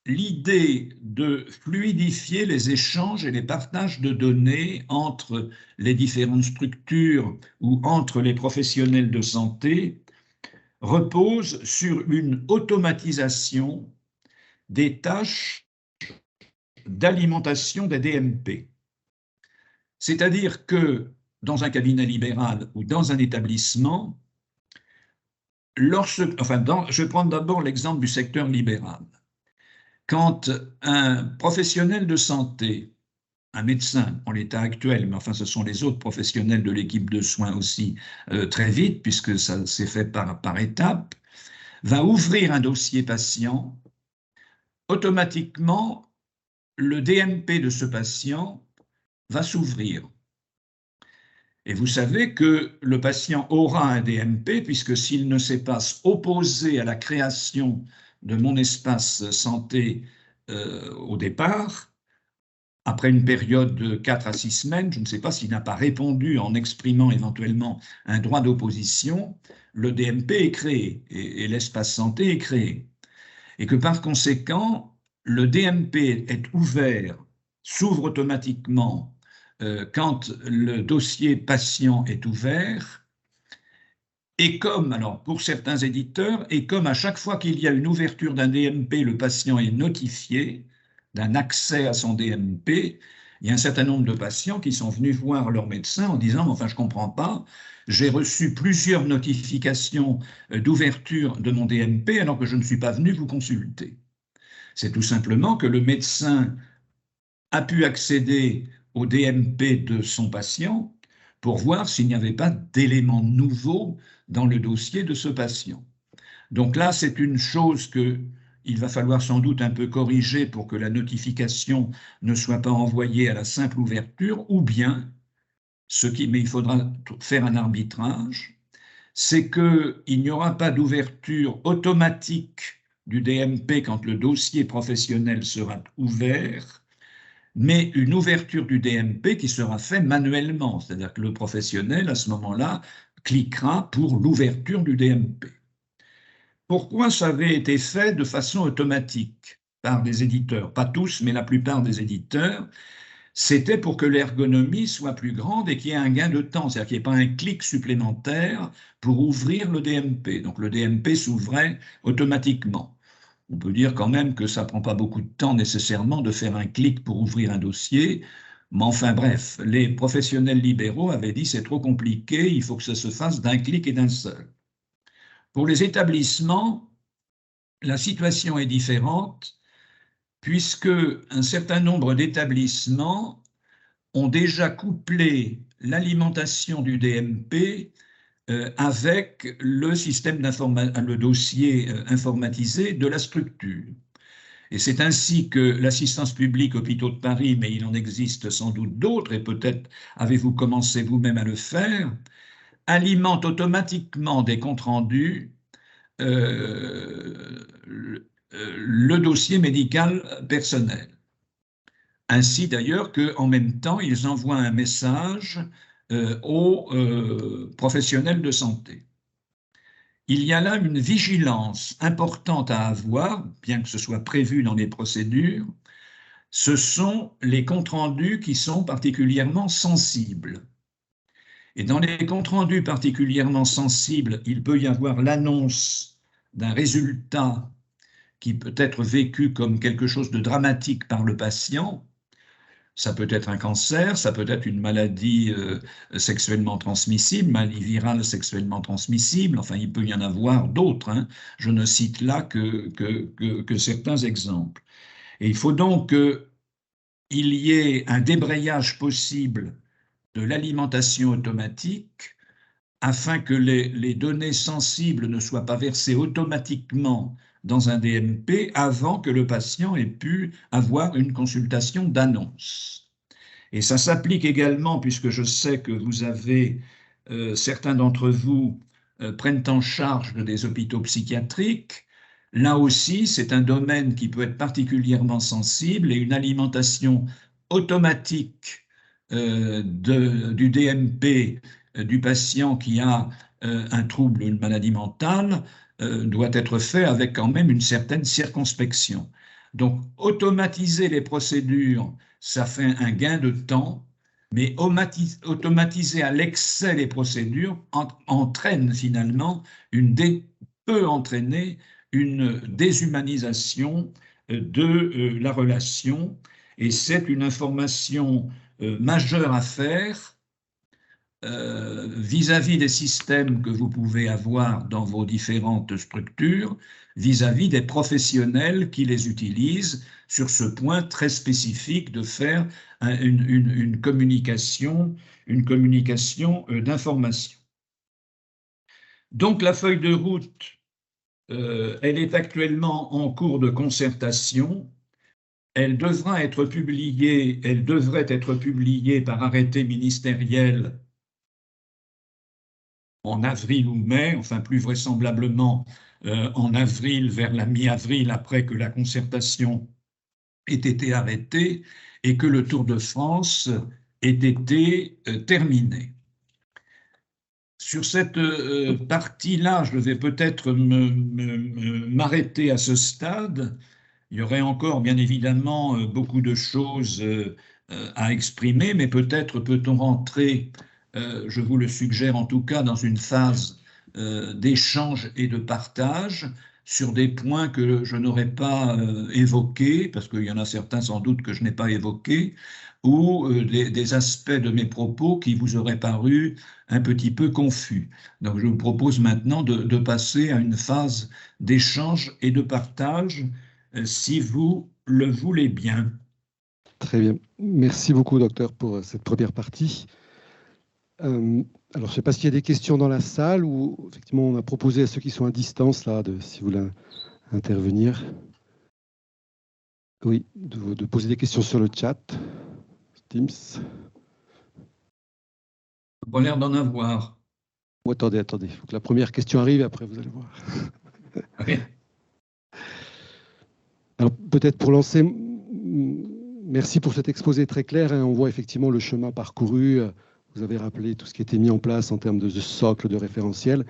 l'idée de fluidifier les échanges et les partages de données entre les différentes structures ou entre les professionnels de santé repose sur une automatisation des tâches d'alimentation des DMP. C'est-à-dire que dans un cabinet libéral ou dans un établissement, je vais prendre d'abord l'exemple du secteur libéral. Quand un professionnel de santé, un médecin en l'état actuel, mais enfin ce sont les autres professionnels de l'équipe de soins aussi très vite, puisque ça s'est fait par étapes, va ouvrir un dossier patient, automatiquement, le DMP de ce patient va s'ouvrir. Et vous savez que le patient aura un DMP, puisque s'il ne s'est pas opposé à la création de mon espace santé au départ, après une période de 4 à 6 semaines, je ne sais pas s'il n'a pas répondu en exprimant éventuellement un droit d'opposition, le DMP est créé et l'espace santé est créé. Et que par conséquent, le DMP est ouvert, s'ouvre automatiquement quand le dossier patient est ouvert, et comme, alors pour certains éditeurs, et comme à chaque fois qu'il y a une ouverture d'un DMP, le patient est notifié d'un accès à son DMP, il y a un certain nombre de patients qui sont venus voir leur médecin en disant « Enfin, je ne comprends pas, j'ai reçu plusieurs notifications d'ouverture de mon DMP alors que je ne suis pas venu vous consulter. » C'est tout simplement que le médecin a pu accéder au DMP de son patient pour voir s'il n'y avait pas d'éléments nouveaux dans le dossier de ce patient. Donc là, c'est une chose qu'il va falloir sans doute un peu corriger pour que la notification ne soit pas envoyée à la simple ouverture, ou bien, mais il faudra faire un arbitrage, c'est qu'il n'y aura pas d'ouverture automatique du DMP quand le dossier professionnel sera ouvert, mais une ouverture du DMP qui sera faite manuellement, c'est-à-dire que le professionnel, à ce moment-là, cliquera pour l'ouverture du DMP. Pourquoi ça avait été fait de façon automatique par des éditeurs? Pas tous, mais la plupart des éditeurs. C'était pour que l'ergonomie soit plus grande et qu'il y ait un gain de temps, c'est-à-dire qu'il n'y ait pas un clic supplémentaire pour ouvrir le DMP. Donc le DMP s'ouvrait automatiquement. On peut dire quand même que ça ne prend pas beaucoup de temps nécessairement de faire un clic pour ouvrir un dossier. Mais enfin bref, les professionnels libéraux avaient dit c'est trop compliqué, il faut que ça se fasse d'un clic et d'un seul. Pour les établissements, la situation est différente puisque un certain nombre d'établissements ont déjà couplé l'alimentation du DMP avec le dossier informatisé de la structure. Et c'est ainsi que l'assistance publique Hôpitaux de Paris, mais il en existe sans doute d'autres, et peut-être avez-vous commencé vous-même à le faire, alimente automatiquement des comptes rendus le dossier médical personnel. Ainsi d'ailleurs qu'en même temps, ils envoient un message aux professionnels de santé. Il y a là une vigilance importante à avoir, bien que ce soit prévu dans les procédures. Ce sont les comptes rendus qui sont particulièrement sensibles. Et dans les comptes rendus particulièrement sensibles, il peut y avoir l'annonce d'un résultat qui peut être vécu comme quelque chose de dramatique par le patient. Ça peut être un cancer, ça peut être une maladie sexuellement transmissible, maladie virale sexuellement transmissible, enfin il peut y en avoir d'autres, hein. Je ne cite là que certains exemples. Et il faut donc qu'il y ait un débrayage possible de l'alimentation automatique afin que les données sensibles ne soient pas versées automatiquement dans un DMP avant que le patient ait pu avoir une consultation d'annonce. Et ça s'applique également, puisque je sais que vous avez, certains d'entre vous prennent en charge des hôpitaux psychiatriques. Là aussi, c'est un domaine qui peut être particulièrement sensible et une alimentation automatique du DMP du patient qui a un trouble, une maladie mentale, doit être fait avec quand même une certaine circonspection. Donc, automatiser les procédures, ça fait un gain de temps, mais automatiser à l'excès les procédures entraîne finalement peut entraîner une déshumanisation de la relation, et c'est une information majeure à faire vis-à-vis des systèmes que vous pouvez avoir dans vos différentes structures, vis-à-vis des professionnels qui les utilisent sur ce point très spécifique de faire une communication d'information. Donc la feuille de route, elle est actuellement en cours de concertation. Elle devrait être publiée par arrêté ministériel en avril ou mai, enfin plus vraisemblablement en avril, vers la mi-avril, après que la concertation ait été arrêtée et que le Tour de France ait été terminé. Sur cette partie-là, je vais peut-être m'arrêter à ce stade. Il y aurait encore, bien évidemment, beaucoup de choses à exprimer, mais peut-être peut-on rentrer, je vous le suggère en tout cas, dans une phase d'échange et de partage sur des points que je n'aurais pas évoqués, parce qu'il y en a certains sans doute que je n'ai pas évoqués, ou des aspects de mes propos qui vous auraient paru un petit peu confus. Donc je vous propose maintenant de passer à une phase d'échange et de partage, si vous le voulez bien. Très bien. Merci beaucoup, docteur, pour cette première partie. Alors, je ne sais pas s'il y a des questions dans la salle ou effectivement on a proposé à ceux qui sont à distance, là, si vous voulez intervenir. Oui, de poser des questions sur le chat, Teams. Pas l'air d'en avoir. Oh, attendez, il faut que la première question arrive et après vous allez voir. Oui. Alors, peut-être pour lancer, merci pour cet exposé très clair. On voit effectivement le chemin parcouru. Vous avez rappelé tout ce qui a été mis en place en termes de socle, de référentiel.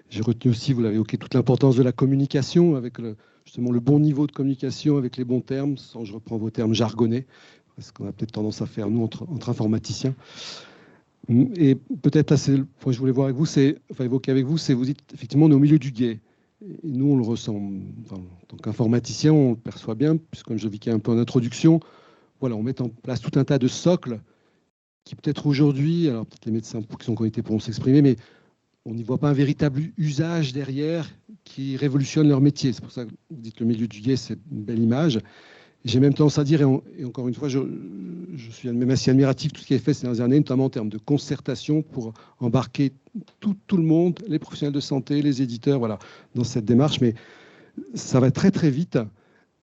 J'ai retenu aussi, vous l'avez évoqué, toute l'importance de la communication, avec justement le bon niveau de communication, avec les bons termes, sans je reprends vos termes jargonnés, ce qu'on a peut-être tendance à faire, nous, entre informaticiens. Et peut-être là, c'est le point que je voulais voir avec vous, évoquer avec vous, c'est vous dites, effectivement, on est au milieu du gué. Et nous, on le ressent. En tant qu'informaticien, on le perçoit bien, puisque comme je l'évoquais un peu en introduction, voilà, on met en place tout un tas de socles qui peut-être aujourd'hui, alors peut-être les médecins qui sont connectés pourront s'exprimer, mais on n'y voit pas un véritable usage derrière qui révolutionne leur métier. C'est pour ça que vous dites le milieu du guet, c'est une belle image. J'ai même tendance à dire, et encore une fois, je suis même assez admiratif de tout ce qui est fait ces dernières années, notamment en termes de concertation pour embarquer tout le monde, les professionnels de santé, les éditeurs, voilà, dans cette démarche. Mais ça va très très vite.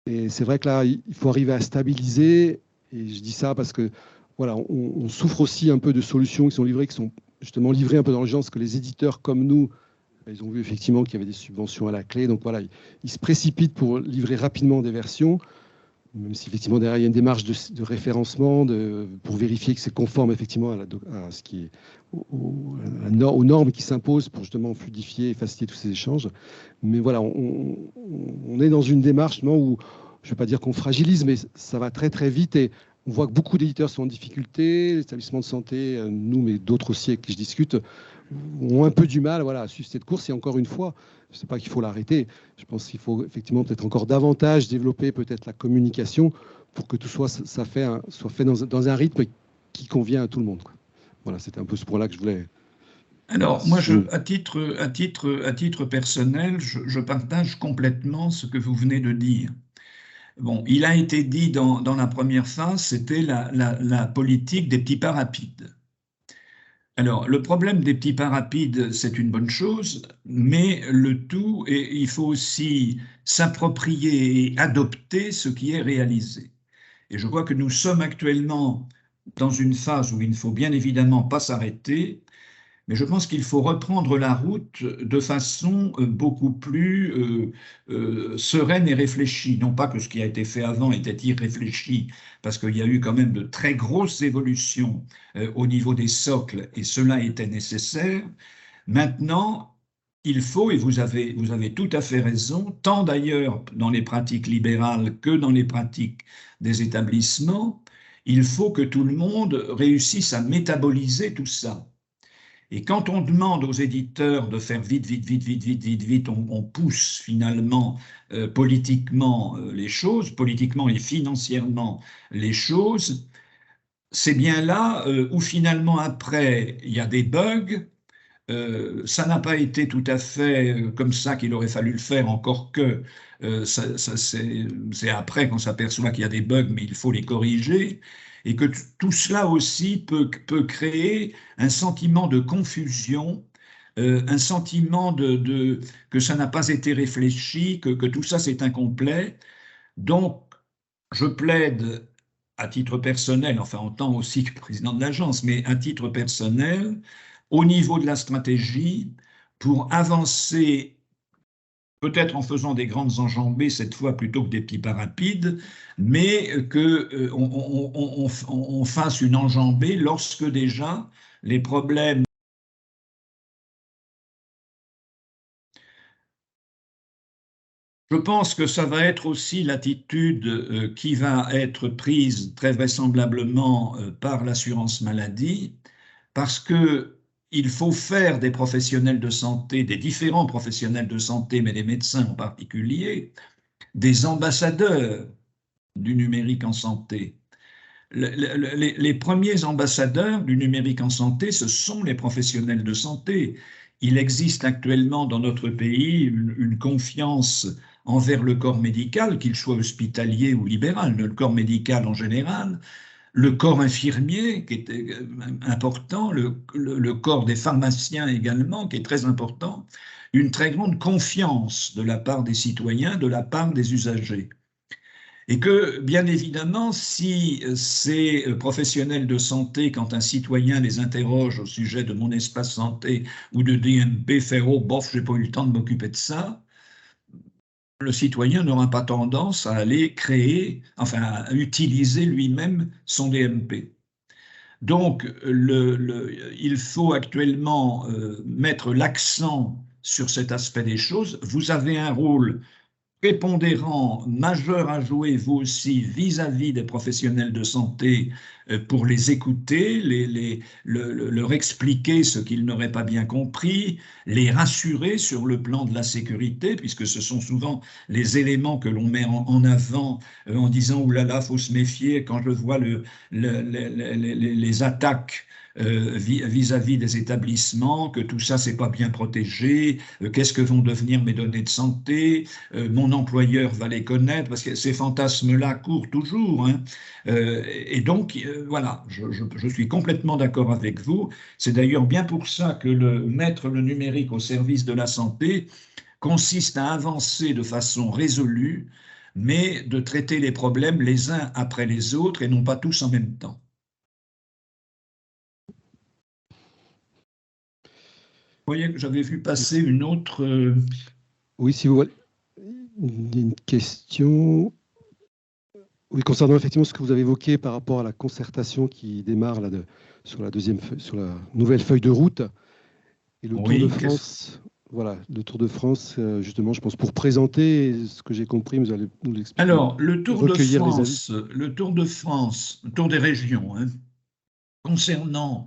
Et c'est vrai que là, il faut arriver à stabiliser. Et je dis ça parce que voilà, on souffre aussi un peu de solutions qui sont livrées, qui sont justement livrées un peu dans l'urgence, que les éditeurs comme nous, ils ont vu effectivement qu'il y avait des subventions à la clé. Donc voilà, ils se précipitent pour livrer rapidement des versions, même si effectivement derrière il y a une démarche de référencement pour vérifier que c'est conforme effectivement à ce qui est aux normes qui s'imposent pour justement fluidifier et faciliter tous ces échanges. Mais voilà, on est dans une démarche où, je ne vais pas dire qu'on fragilise, mais ça va très très vite et on voit que beaucoup d'éditeurs sont en difficulté, les établissements de santé, nous, mais d'autres aussi avec qui je discute, ont un peu du mal à suivre cette course. Et encore une fois, je ne sais pas qu'il faut l'arrêter. Je pense qu'il faut effectivement peut-être encore davantage développer peut-être la communication pour que tout soit fait dans un rythme qui convient à tout le monde, quoi. Voilà, c'était un peu ce point-là que je voulais. Alors, moi, à titre personnel, je partage complètement ce que vous venez de dire. Bon, il a été dit dans la première phase, c'était la politique des petits pas rapides. Alors, le problème des petits pas rapides, c'est une bonne chose, mais le tout, il faut aussi s'approprier et adopter ce qui est réalisé. Et je crois que nous sommes actuellement dans une phase où il ne faut bien évidemment pas s'arrêter, mais je pense qu'il faut reprendre la route de façon beaucoup plus sereine et réfléchie. Non pas que ce qui a été fait avant était irréfléchi, parce qu'il y a eu quand même de très grosses évolutions au niveau des socles, et cela était nécessaire. Maintenant, il faut, et vous avez tout à fait raison, tant d'ailleurs dans les pratiques libérales que dans les pratiques des établissements, il faut que tout le monde réussisse à métaboliser tout ça. Et quand on demande aux éditeurs de faire vite, vite, vite, vite, vite, vite, vite, on pousse finalement politiquement les choses, politiquement et financièrement les choses, c'est bien là où finalement après il y a des bugs. Ça n'a pas été tout à fait comme ça qu'il aurait fallu le faire, encore que c'est après qu'on s'aperçoit qu'il y a des bugs, mais il faut les corriger, et que tout cela aussi peut créer un sentiment de confusion, un sentiment que ça n'a pas été réfléchi, que tout ça c'est incomplet. Donc, je plaide à titre personnel, enfin en tant aussi que président de l'agence, mais à titre personnel, au niveau de la stratégie, pour avancer, peut-être en faisant des grandes enjambées cette fois plutôt que des petits pas rapides, mais on fasse une enjambée lorsque déjà les problèmes. Je pense que ça va être aussi l'attitude qui va être prise très vraisemblablement par l'assurance maladie, parce que il faut faire des professionnels de santé, des différents professionnels de santé, mais des médecins en particulier, des ambassadeurs du numérique en santé. Les premiers ambassadeurs du numérique en santé, ce sont les professionnels de santé. Il existe actuellement dans notre pays une confiance envers le corps médical, qu'il soit hospitalier ou libéral, le corps médical en général, le corps infirmier qui est important, le corps des pharmaciens également qui est très important, une très grande confiance de la part des citoyens, de la part des usagers. Et que, bien évidemment, si ces professionnels de santé, quand un citoyen les interroge au sujet de mon espace santé ou de DMP, fait « Oh, bof, j'ai pas eu le temps de m'occuper de ça », le citoyen n'aura pas tendance à aller créer, enfin à utiliser lui-même son DMP. Donc, il faut actuellement mettre l'accent sur cet aspect des choses. Vous avez un rôle prépondérant, majeur à jouer, vous aussi, vis-à-vis des professionnels de santé pour les écouter, leur expliquer ce qu'ils n'auraient pas bien compris, les rassurer sur le plan de la sécurité, puisque ce sont souvent les éléments que l'on met en avant en disant « Ouh là là, faut se méfier quand je vois les attaques ». Vis-à-vis des établissements, que tout ça, c'est pas bien protégé, qu'est-ce que vont devenir mes données de santé, mon employeur va les connaître, parce que ces fantasmes-là courent toujours. Hein. Et donc, voilà, je suis complètement d'accord avec vous. C'est d'ailleurs bien pour ça que mettre le numérique au service de la santé consiste à avancer de façon résolue, mais de traiter les problèmes les uns après les autres et non pas tous en même temps. Vous voyez que j'avais vu passer une autre... Oui, si vous voulez. Une question. Oui, concernant effectivement ce que vous avez évoqué par rapport à la concertation qui démarre là sur la nouvelle feuille de route et le Tour de France. Voilà, le Tour de France, justement, je pense, pour présenter ce que j'ai compris, vous allez nous l'expliquer. Alors, le Tour de France, le Tour des régions, hein, concernant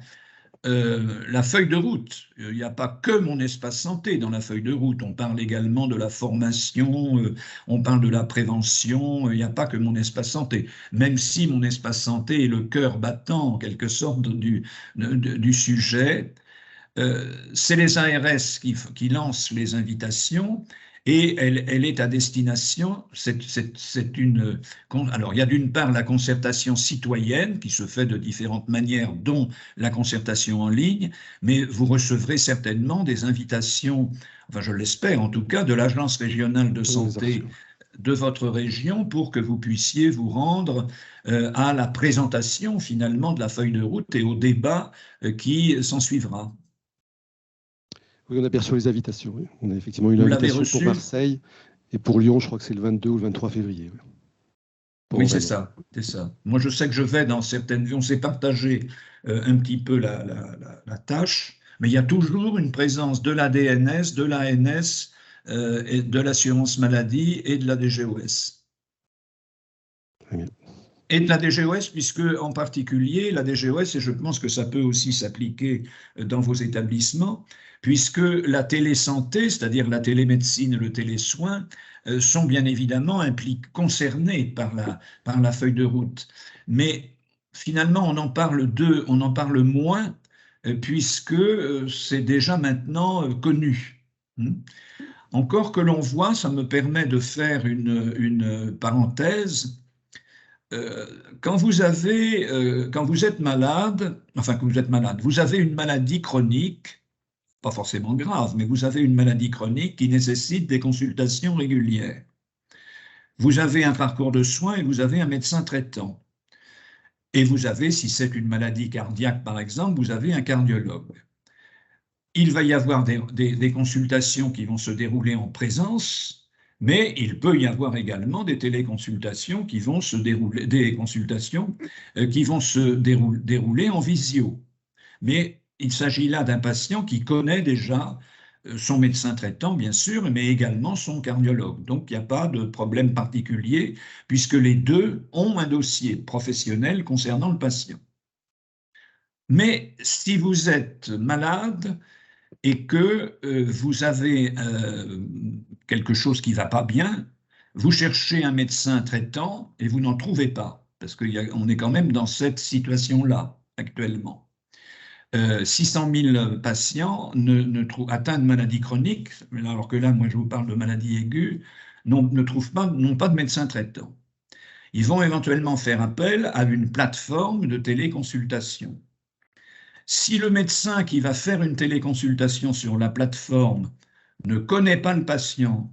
la feuille de route, il n'y a pas que mon espace santé dans la feuille de route, on parle également de la formation, on parle de la prévention, il n'y a pas que mon espace santé, même si mon espace santé est le cœur battant en quelque sorte du sujet. C'est les ARS qui lancent les invitations et elle est à destination, alors il y a d'une part la concertation citoyenne qui se fait de différentes manières, dont la concertation en ligne, mais vous recevrez certainement des invitations, enfin je l'espère en tout cas, de l'Agence régionale de santé de votre région pour que vous puissiez vous rendre à la présentation finalement de la feuille de route et au débat qui s'en suivra. Oui, on a bien reçu les invitations. Oui. On a effectivement eu une invitation pour Marseille et pour Lyon, je crois que c'est le 22 ou le 23 février. Oui, c'est ça, c'est ça. Moi, je sais que je vais dans certaines villes, on s'est partagé un petit peu la tâche. Mais il y a toujours une présence de la DNS, de l'ANS, et de l'assurance maladie et de la DGOS. Et de la DGOS, puisque en particulier la DGOS, et je pense que ça peut aussi s'appliquer dans vos établissements, puisque la télésanté, c'est-à-dire la télémédecine et le télésoin, sont bien évidemment concernés par la feuille de route. Mais finalement, on en parle moins, puisque c'est déjà maintenant connu. Encore que l'on voit, ça me permet de faire une parenthèse. Quand vous êtes malade, vous avez une maladie chronique, pas forcément grave, mais vous avez une maladie chronique qui nécessite des consultations régulières. Vous avez un parcours de soins et vous avez un médecin traitant. Et vous avez, si c'est une maladie cardiaque par exemple, vous avez un cardiologue. Il va y avoir des consultations qui vont se dérouler en présence, mais il peut y avoir également des téléconsultations qui vont se dérouler, dérouler en visio. Mais il s'agit là d'un patient qui connaît déjà son médecin traitant, bien sûr, mais également son cardiologue. Donc, il n'y a pas de problème particulier, puisque les deux ont un dossier professionnel concernant le patient. Mais si vous êtes malade et que vous avez quelque chose qui ne va pas bien, vous cherchez un médecin traitant et vous n'en trouvez pas, parce qu'on est quand même dans cette situation-là actuellement. 600 000 patients atteints de maladies chroniques, alors que là, moi, je vous parle de maladies aiguës, n'ont pas de médecin traitant. Ils vont éventuellement faire appel à une plateforme de téléconsultation. Si le médecin qui va faire une téléconsultation sur la plateforme ne connaît pas le patient,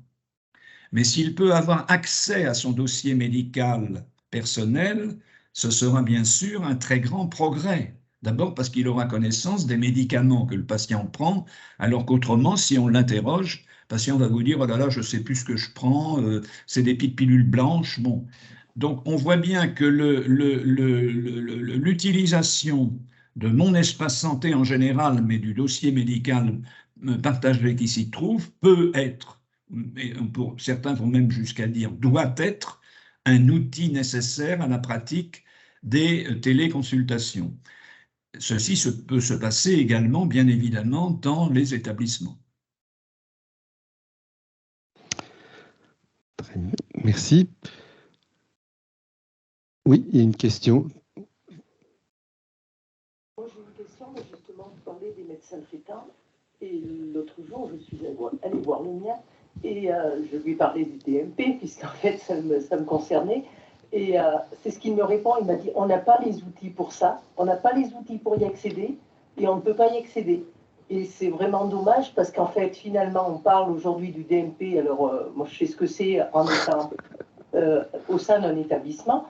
mais s'il peut avoir accès à son dossier médical personnel, ce sera bien sûr un très grand progrès. D'abord parce qu'il aura connaissance des médicaments que le patient prend, alors qu'autrement, si on l'interroge, le patient va vous dire « Oh là là, je ne sais plus ce que je prends, c'est des petites pilules blanches. » Bon. Donc, on voit bien que l'utilisation de mon espace santé en général, mais du dossier médical partagé qui s'y trouve, peut être, et certains vont même jusqu'à dire doit être, un outil nécessaire à la pratique des téléconsultations. Ceci peut se passer également, bien évidemment, dans les établissements. Très bien. Merci. Oui, il y a une question. Moi, j'ai une question, mais justement, vous parlez des médecins traitants. Et l'autre jour, je suis allée voir le mien et je lui ai parlé du DMP, puisqu'en fait, ça me concernait. Et c'est ce qu'il me répond. Il m'a dit, on n'a pas les outils pour ça, on n'a pas les outils pour y accéder et on ne peut pas y accéder. Et c'est vraiment dommage parce qu'en fait, finalement, on parle aujourd'hui du DMP. Alors, moi, je sais ce que c'est en étant au sein d'un établissement.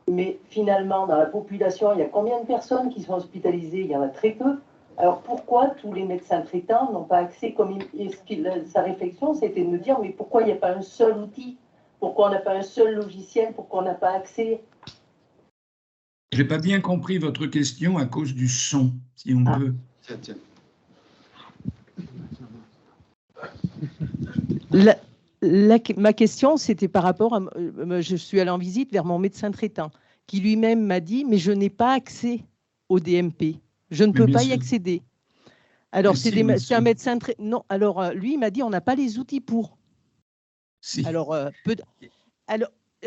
Mais finalement, dans la population, il y a combien de personnes qui sont hospitalisées? Il y en a très peu. Alors pourquoi tous les médecins traitants n'ont pas accès sa réflexion, c'était de me dire, mais pourquoi il n'y a pas un seul outil? Pourquoi on n'a pas un seul logiciel? Pourquoi on n'a pas accès? Je n'ai pas bien compris votre question à cause du son, si on peut. Tiens. Ma question, c'était par rapport à... Je suis allée en visite vers mon médecin traitant, qui lui-même m'a dit, mais je n'ai pas accès au DMP. Je ne peux pas y accéder. Alors, c'est un médecin traitant... Non, alors, lui, il m'a dit, on n'a pas les outils pour. Si. Alors,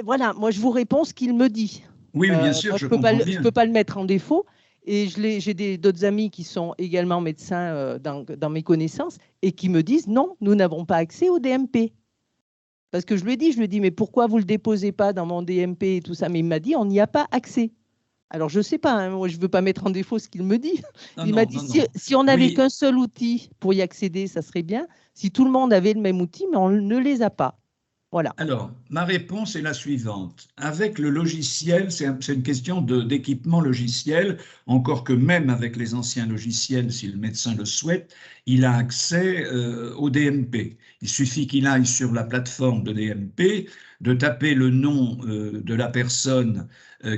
voilà, moi, je vous réponds ce qu'il me dit. Oui, bien sûr, je comprends bien. Je ne peux pas le mettre en défaut. Et j'ai d'autres amis qui sont également médecins dans mes connaissances et qui me disent, non, nous n'avons pas accès au DMP. Parce que je lui ai dit, mais pourquoi vous ne le déposez pas dans mon DMP et tout ça? Mais il m'a dit, on n'y a pas accès. Alors, je ne sais pas, hein, moi, je ne veux pas mettre en défaut ce qu'il me dit. Il m'a dit, si on n'avait qu'un seul outil pour y accéder, ça serait bien. Si tout le monde avait le même outil, mais on ne les a pas. Voilà. Alors, ma réponse est la suivante. Avec le logiciel, c'est une question d'équipement logiciel, encore que même avec les anciens logiciels, si le médecin le souhaite, il a accès au DMP. Il suffit qu'il aille sur la plateforme de DMP, de taper le nom de la personne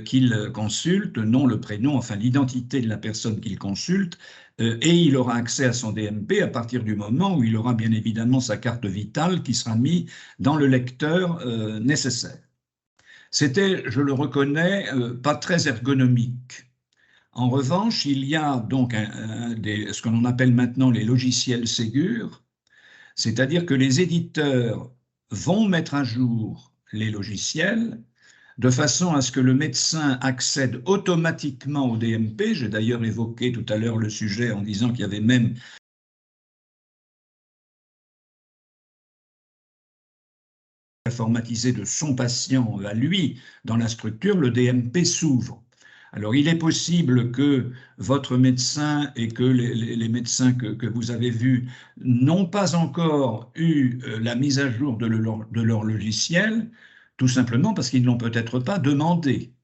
qu'il consulte, le nom, le prénom, enfin l'identité de la personne qu'il consulte, et il aura accès à son DMP à partir du moment où il aura bien évidemment sa carte vitale qui sera mise dans le lecteur nécessaire. C'était, je le reconnais, pas très ergonomique. En revanche, il y a donc ce que l'on appelle maintenant les logiciels Ségur, c'est-à-dire que les éditeurs vont mettre à jour les logiciels de façon à ce que le médecin accède automatiquement au DMP. J'ai d'ailleurs évoqué tout à l'heure le sujet en disant qu'il y avait même informatisé de son patient à lui dans la structure, le DMP s'ouvre. Alors, il est possible que votre médecin et que les médecins que vous avez vus n'ont pas encore eu la mise à jour de leur logiciel, tout simplement parce qu'ils ne l'ont peut-être pas demandé.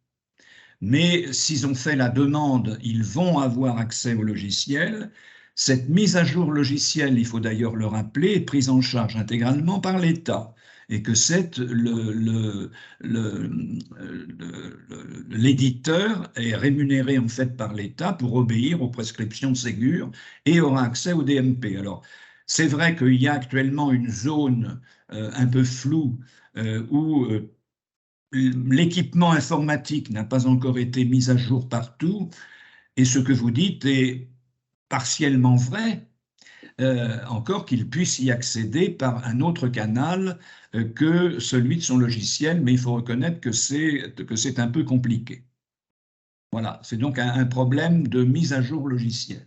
Mais s'ils ont fait la demande, ils vont avoir accès au logiciel. Cette mise à jour logicielle, il faut d'ailleurs le rappeler, est prise en charge intégralement par l'État et que l'éditeur est rémunéré en fait par l'État pour obéir aux prescriptions de Ségur et aura accès au DMP. Alors, c'est vrai qu'il y a actuellement une zone un peu floue où l'équipement informatique n'a pas encore été mis à jour partout, et ce que vous dites est partiellement vrai, encore qu'il puisse y accéder par un autre canal que celui de son logiciel, mais il faut reconnaître que c'est un peu compliqué. Voilà, c'est donc un problème de mise à jour logicielle.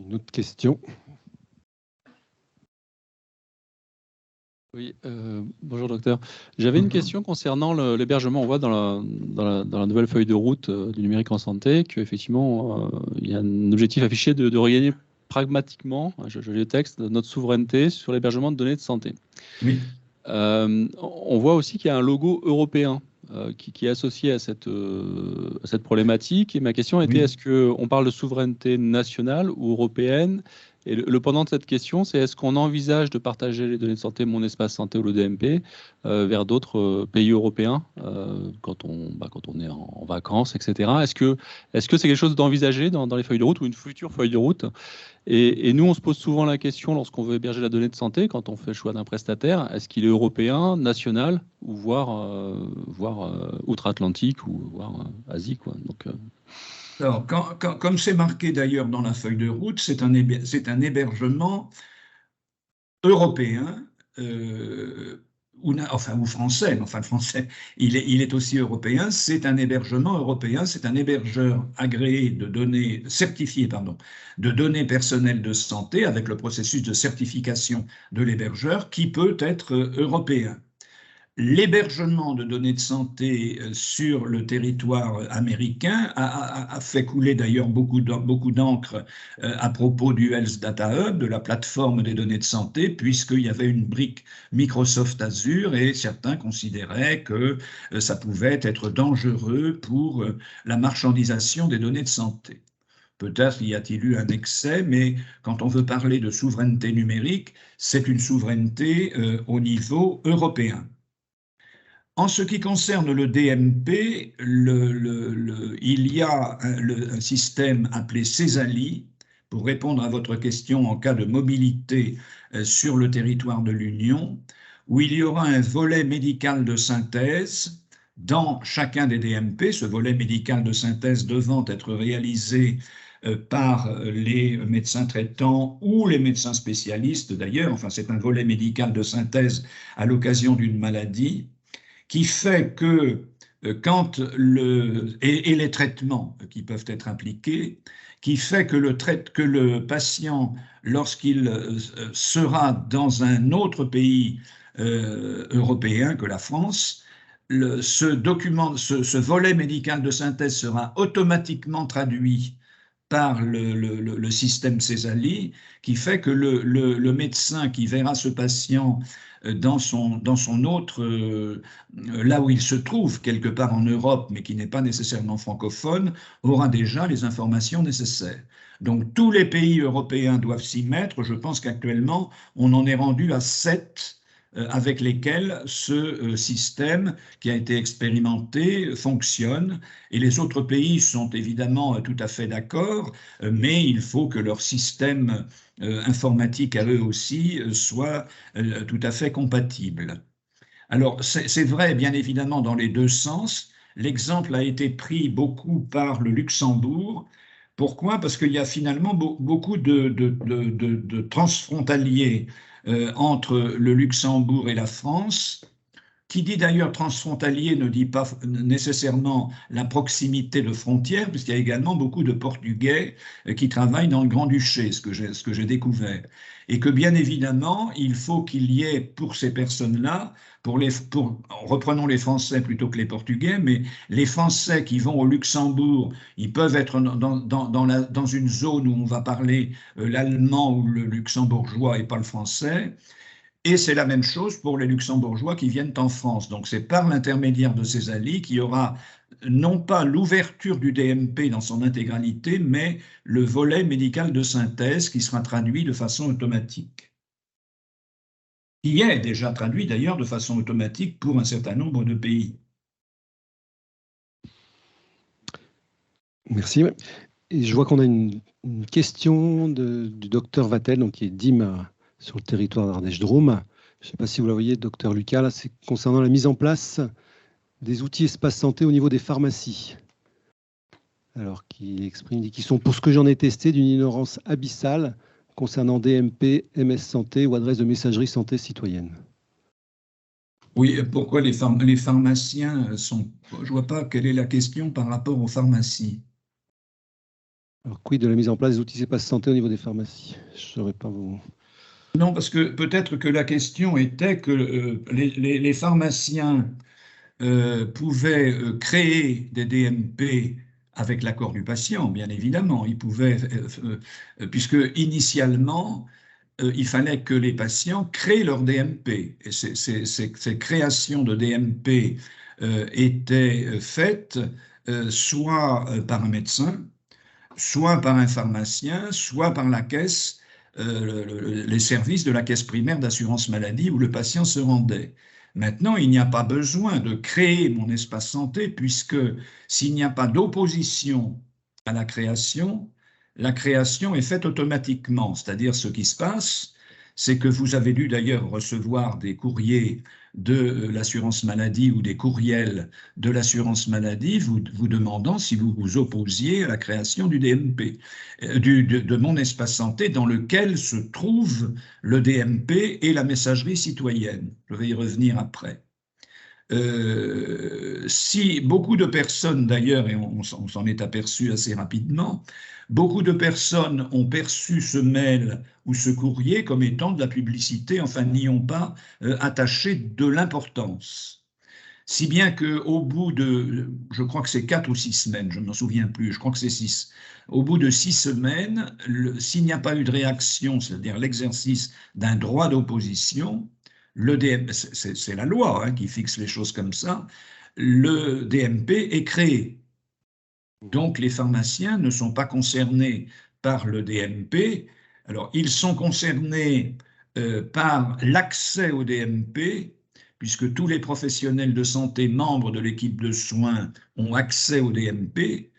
Une autre question? Oui, bonjour docteur. J'avais une question concernant l'hébergement. On voit dans la nouvelle feuille de route du numérique en santé qu'effectivement, il y a un objectif affiché de regagner pragmatiquement, je lis le texte, notre souveraineté sur l'hébergement de données de santé. Oui. On voit aussi qu'il y a un logo européen qui est associé à cette problématique. Et ma question était, est-ce qu'on parle de souveraineté nationale ou européenne? Et le pendant de cette question, c'est est-ce qu'on envisage de partager les données de santé, mon espace santé ou le DMP, vers d'autres pays européens quand on est en vacances, etc. Est-ce que c'est quelque chose d'envisagé dans les feuilles de route ou une future feuille de route? Et nous, on se pose souvent la question lorsqu'on veut héberger la donnée de santé, quand on fait le choix d'un prestataire, est-ce qu'il est européen, national, ou voire outre-Atlantique, ou voire Asie, quoi. Donc, alors, comme c'est marqué d'ailleurs dans la feuille de route, c'est un hébergement européen, ou français, enfin français, il est aussi européen, c'est un hébergement européen, c'est un hébergeur agréé de données, certifié, pardon, de données personnelles de santé avec le processus de certification de l'hébergeur qui peut être européen. L'hébergement de données de santé sur le territoire américain a fait couler d'ailleurs beaucoup d'encre à propos du Health Data Hub, de la plateforme des données de santé, puisqu'il y avait une brique Microsoft Azure et certains considéraient que ça pouvait être dangereux pour la marchandisation des données de santé. Peut-être y a-t-il eu un excès, mais quand on veut parler de souveraineté numérique, c'est une souveraineté au niveau européen. En ce qui concerne le DMP, il y a un système appelé CESALI, pour répondre à votre question en cas de mobilité sur le territoire de l'Union, où il y aura un volet médical de synthèse dans chacun des DMP, ce volet médical de synthèse devant être réalisé par les médecins traitants ou les médecins spécialistes d'ailleurs, enfin c'est un volet médical de synthèse à l'occasion d'une maladie, qui fait que et les traitements qui peuvent être impliqués, qui fait que le patient, lorsqu'il sera dans un autre pays européen que la France, ce volet médical de synthèse sera automatiquement traduit par le système Césali, qui fait que le médecin qui verra ce patient dans son autre, là où il se trouve, quelque part en Europe, mais qui n'est pas nécessairement francophone, aura déjà les informations nécessaires. Donc tous les pays européens doivent s'y mettre. Je pense qu'actuellement, on en est rendu à 7 avec lesquels ce système qui a été expérimenté fonctionne. Et les autres pays sont évidemment tout à fait d'accord, mais il faut que leur système informatique à eux aussi soit tout à fait compatible. Alors, c'est vrai, bien évidemment, dans les deux sens. L'exemple a été pris beaucoup par le Luxembourg. Pourquoi? Parce qu'il y a finalement beaucoup de transfrontaliers entre le Luxembourg et la France. Qui dit d'ailleurs transfrontalier ne dit pas nécessairement la proximité de frontières, puisqu'il y a également beaucoup de Portugais qui travaillent dans le Grand-Duché, ce que j'ai découvert. Et que bien évidemment, il faut qu'il y ait pour ces personnes-là, reprenons les Français plutôt que les Portugais, mais les Français qui vont au Luxembourg, ils peuvent être dans une zone où on va parler l'allemand ou le luxembourgeois et pas le français. Et c'est la même chose pour les luxembourgeois qui viennent en France. Donc c'est par l'intermédiaire de Césali qu'il y aura non pas l'ouverture du DMP dans son intégralité, mais le volet médical de synthèse qui sera traduit de façon automatique. Qui est déjà traduit d'ailleurs de façon automatique pour un certain nombre de pays. Merci. Et je vois qu'on a une question du docteur Vatel, donc qui est DIM sur le territoire d'Ardèche-Drôme. Je ne sais pas si vous la voyez, docteur Lucas, là, c'est concernant la mise en place des outils espace santé au niveau des pharmacies. Alors, qui exprime, qui sont, pour ce que j'en ai testé, d'une ignorance abyssale concernant DMP, MS Santé ou adresse de messagerie santé citoyenne. Oui, pourquoi les pharmaciens sont... Je ne vois pas quelle est la question par rapport aux pharmacies. Alors, quid de la mise en place des outils espace santé au niveau des pharmacies? Je ne saurais pas vous... Non, parce que peut-être que la question était que les pharmaciens pouvaient créer des DMP avec l'accord du patient, bien évidemment. Ils pouvaient, puisque initialement, il fallait que les patients créent leur DMP. Et ces créations de DMP étaient faites soit par un médecin, soit par un pharmacien, soit par la caisse, les services de la caisse primaire d'assurance maladie où le patient se rendait. Maintenant, il n'y a pas besoin de créer mon espace santé puisque s'il n'y a pas d'opposition à la création est faite automatiquement. C'est-à-dire ce qui se passe, c'est que vous avez dû d'ailleurs recevoir des courriers de l'assurance maladie ou des courriels de l'assurance maladie vous demandant si vous vous opposiez à la création du DMP, de mon espace santé dans lequel se trouve le DMP et la messagerie citoyenne. Je vais y revenir après. Si beaucoup de personnes d'ailleurs, et on s'en est aperçu assez rapidement, beaucoup de personnes ont perçu ce mail ou ce courrier comme étant de la publicité, enfin n'y ont pas attaché de l'importance. Si bien qu'au bout de, je crois que c'est 4 ou 6 semaines, je ne m'en souviens plus, je crois que c'est 6, au bout de 6 semaines, s'il n'y a pas eu de réaction, c'est-à-dire l'exercice d'un droit d'opposition, c'est la loi qui fixe les choses comme ça, le DMP est créé. Donc les pharmaciens ne sont pas concernés par le DMP. Alors ils sont concernés par l'accès au DMP, puisque tous les professionnels de santé membres de l'équipe de soins ont accès au DMP,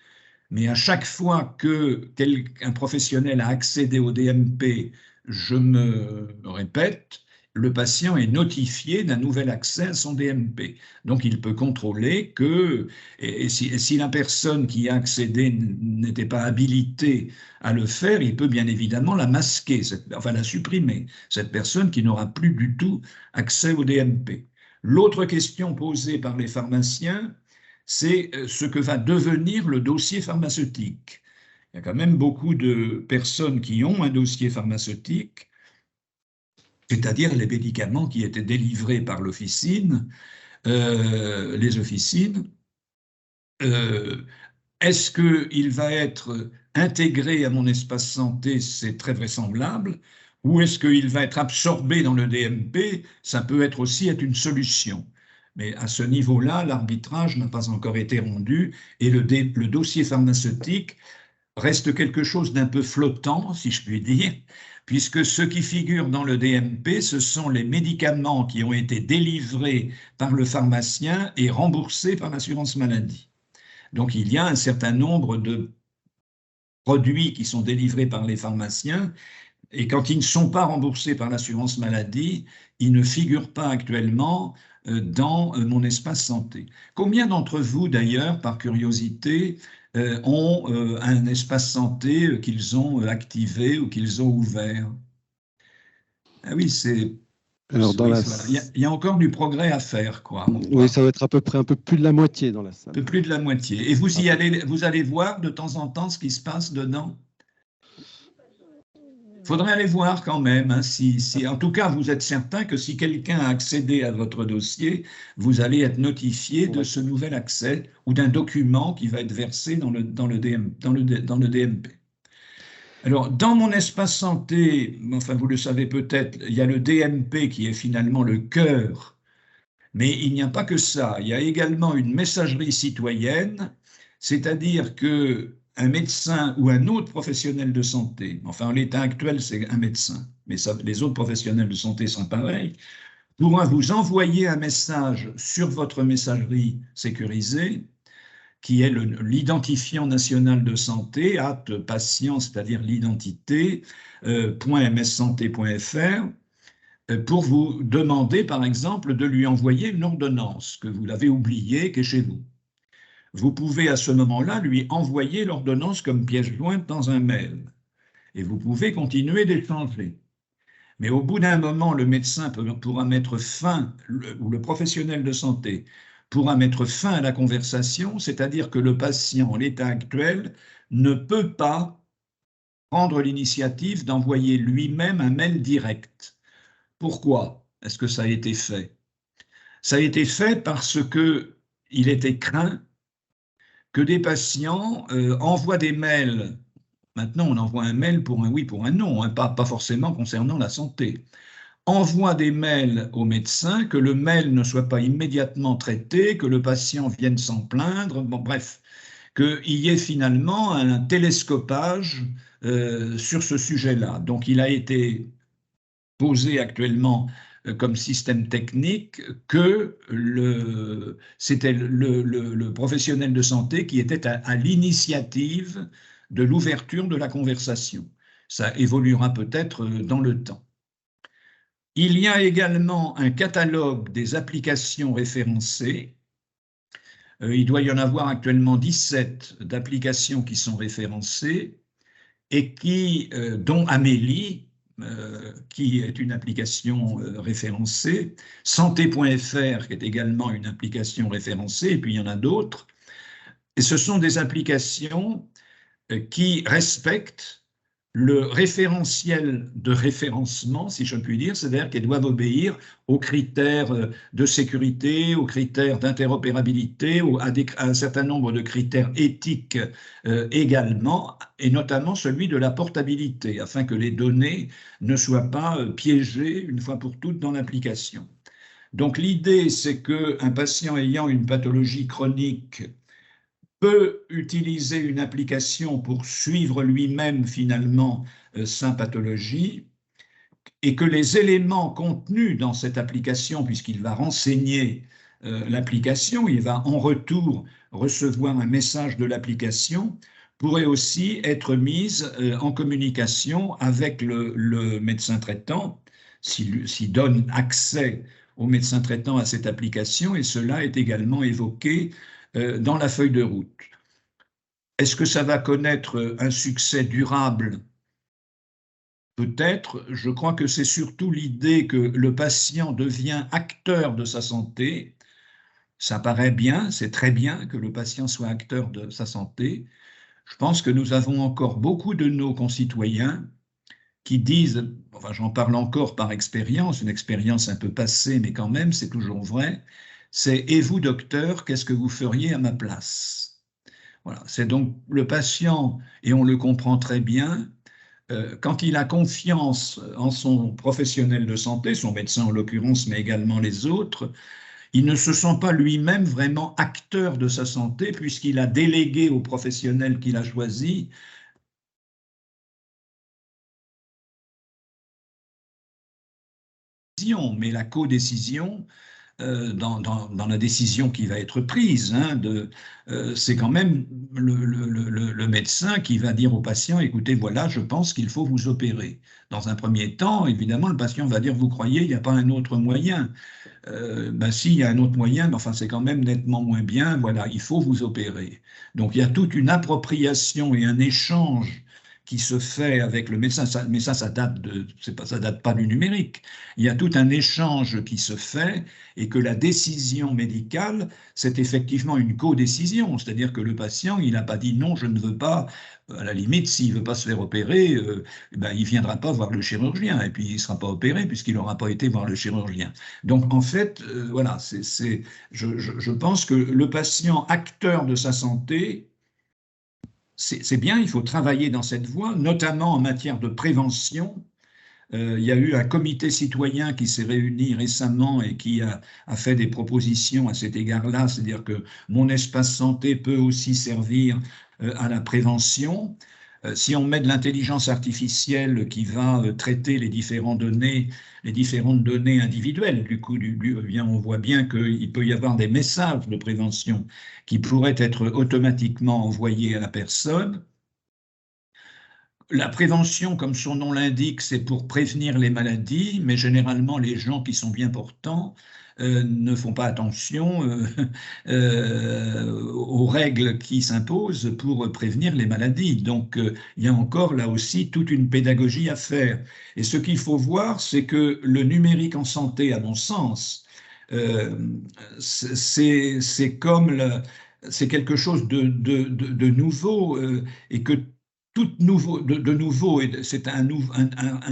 mais à chaque fois qu'un professionnel a accédé au DMP, je me répète, le patient est notifié d'un nouvel accès à son DMP. Donc, il peut contrôler que, et si la personne qui a accédé n'était pas habilitée à le faire, il peut bien évidemment la masquer, enfin la supprimer, cette personne qui n'aura plus du tout accès au DMP. L'autre question posée par les pharmaciens, c'est ce que va devenir le dossier pharmaceutique. Il y a quand même beaucoup de personnes qui ont un dossier pharmaceutique, c'est-à-dire les médicaments qui étaient délivrés par l'officine, les officines. Est-ce qu'il va être intégré à mon espace santé, c'est très vraisemblable, ou est-ce qu'il va être absorbé dans le DMP? Ça peut être aussi être une solution. Mais à ce niveau-là, l'arbitrage n'a pas encore été rendu et le dossier pharmaceutique reste quelque chose d'un peu flottant, si je puis dire, puisque ce qui figure dans le DMP, ce sont les médicaments qui ont été délivrés par le pharmacien et remboursés par l'assurance maladie. Donc il y a un certain nombre de produits qui sont délivrés par les pharmaciens, et quand ils ne sont pas remboursés par l'assurance maladie, ils ne figurent pas actuellement dans mon espace santé. Combien d'entre vous, d'ailleurs, par curiosité, ont un espace santé qu'ils ont activé ou qu'ils ont ouvert? Ah oui, c'est... Alors, oui, il y a encore du progrès à faire, quoi. Oui, ça va être à peu près un peu plus de la moitié dans la salle. Un peu plus de la moitié. Et vous allez voir de temps en temps ce qui se passe dedans? Il faudrait aller voir quand même. Hein, en tout cas, vous êtes certain que si quelqu'un a accédé à votre dossier, vous allez être notifié de ce nouvel accès ou d'un document qui va être versé dans le DMP. Alors, dans mon espace santé, enfin, vous le savez peut-être, il y a le DMP qui est finalement le cœur, mais il n'y a pas que ça. Il y a également une messagerie citoyenne, c'est-à-dire que un médecin ou un autre professionnel de santé, enfin en l'état actuel c'est un médecin, mais les autres professionnels de santé sont pareils, pourra vous envoyer un message sur votre messagerie sécurisée, qui est l'identifiant national de santé, @patient, c'est-à-dire l'identité, .mssanté.fr, pour vous demander par exemple de lui envoyer une ordonnance que vous l'avez oubliée, qui est chez vous. Vous pouvez à ce moment-là lui envoyer l'ordonnance comme pièce jointe dans un mail. Et vous pouvez continuer d'échanger. Mais au bout d'un moment, le médecin pourra mettre fin, ou le professionnel de santé pourra mettre fin à la conversation, c'est-à-dire que le patient, en l'état actuel, ne peut pas prendre l'initiative d'envoyer lui-même un mail direct. Pourquoi est-ce que ça a été fait? Ça a été fait parce qu'il était craint que des patients envoient des mails. Maintenant, on envoie un mail pour un oui, pour un non, hein, pas forcément concernant la santé. Envoie des mails au médecin, que le mail ne soit pas immédiatement traité, que le patient vienne s'en plaindre, bon, bref, qu'il y ait finalement un télescopage sur ce sujet-là. Donc, il a été posé actuellement comme système technique que c'était le professionnel de santé qui était à l'initiative de l'ouverture de la conversation. Ça évoluera peut-être dans le temps. Il y a également un catalogue des applications référencées. Il doit y en avoir actuellement 17 d'applications qui sont référencées et dont Amélie, qui est une application référencée, santé.fr, qui est également une application référencée, et puis il y en a d'autres. Et ce sont des applications qui respectent le référentiel de référencement, si je puis dire, c'est-à-dire qu'elles doivent obéir aux critères de sécurité, aux critères d'interopérabilité, à un certain nombre de critères éthiques également, et notamment celui de la portabilité, afin que les données ne soient pas piégées une fois pour toutes dans l'application. Donc l'idée, c'est qu'un patient ayant une pathologie chronique peut utiliser une application pour suivre lui-même finalement sa pathologie, et que les éléments contenus dans cette application, puisqu'il va renseigner l'application, il va en retour recevoir un message de l'application, pourraient aussi être mises en communication avec le médecin traitant, s'il donne accès au médecin traitant à cette application, et cela est également évoqué dans la feuille de route. Est-ce que ça va connaître un succès durable? Peut-être. Je crois que c'est surtout l'idée que le patient devient acteur de sa santé. Ça paraît bien, c'est très bien que le patient soit acteur de sa santé. Je pense que nous avons encore beaucoup de nos concitoyens qui disent, enfin j'en parle encore par expérience, une expérience un peu passée, mais quand même c'est toujours vrai, c'est « Et vous, docteur, qu'est-ce que vous feriez à ma place ?» Voilà, c'est donc le patient, et on le comprend très bien, quand il a confiance en son professionnel de santé, son médecin en l'occurrence, mais également les autres, il ne se sent pas lui-même vraiment acteur de sa santé puisqu'il a délégué au professionnel qu'il a choisi mais la codécision dans la décision qui va être prise. Hein, c'est quand même le médecin qui va dire au patient, écoutez, voilà, je pense qu'il faut vous opérer. Dans un premier temps, évidemment, le patient va dire, vous croyez, il n'y a pas un autre moyen. Ben si, il y a un autre moyen, mais enfin, c'est quand même nettement moins bien. Voilà, il faut vous opérer. Donc, il y a toute une appropriation et un échange qui se fait avec le médecin, mais ça date pas du numérique. Il y a tout un échange qui se fait et que la décision médicale, c'est effectivement une codécision, c'est-à-dire que le patient, il n'a pas dit non, je ne veux pas. À la limite, s'il ne veut pas se faire opérer, ben, il ne viendra pas voir le chirurgien et puis il ne sera pas opéré puisqu'il n'aura pas été voir le chirurgien. Donc en fait, voilà, je pense que le patient acteur de sa santé, c'est bien, il faut travailler dans cette voie, notamment en matière de prévention. Il y a eu un comité citoyen qui s'est réuni récemment et qui a fait des propositions à cet égard-là, c'est-à-dire que mon espace santé peut aussi servir à la prévention. Si on met de l'intelligence artificielle qui va traiter les différentes données individuelles, du coup, on voit bien qu'il peut y avoir des messages de prévention qui pourraient être automatiquement envoyés à la personne. La prévention, comme son nom l'indique, c'est pour prévenir les maladies, mais généralement les gens qui sont bien portants ne font pas attention aux règles qui s'imposent pour prévenir les maladies. Donc il y a encore là aussi toute une pédagogie à faire. Et ce qu'il faut voir, c'est que le numérique en santé, à mon sens, c'est quelque chose de nouveau et que tout nouveau, de nouveau, c'est un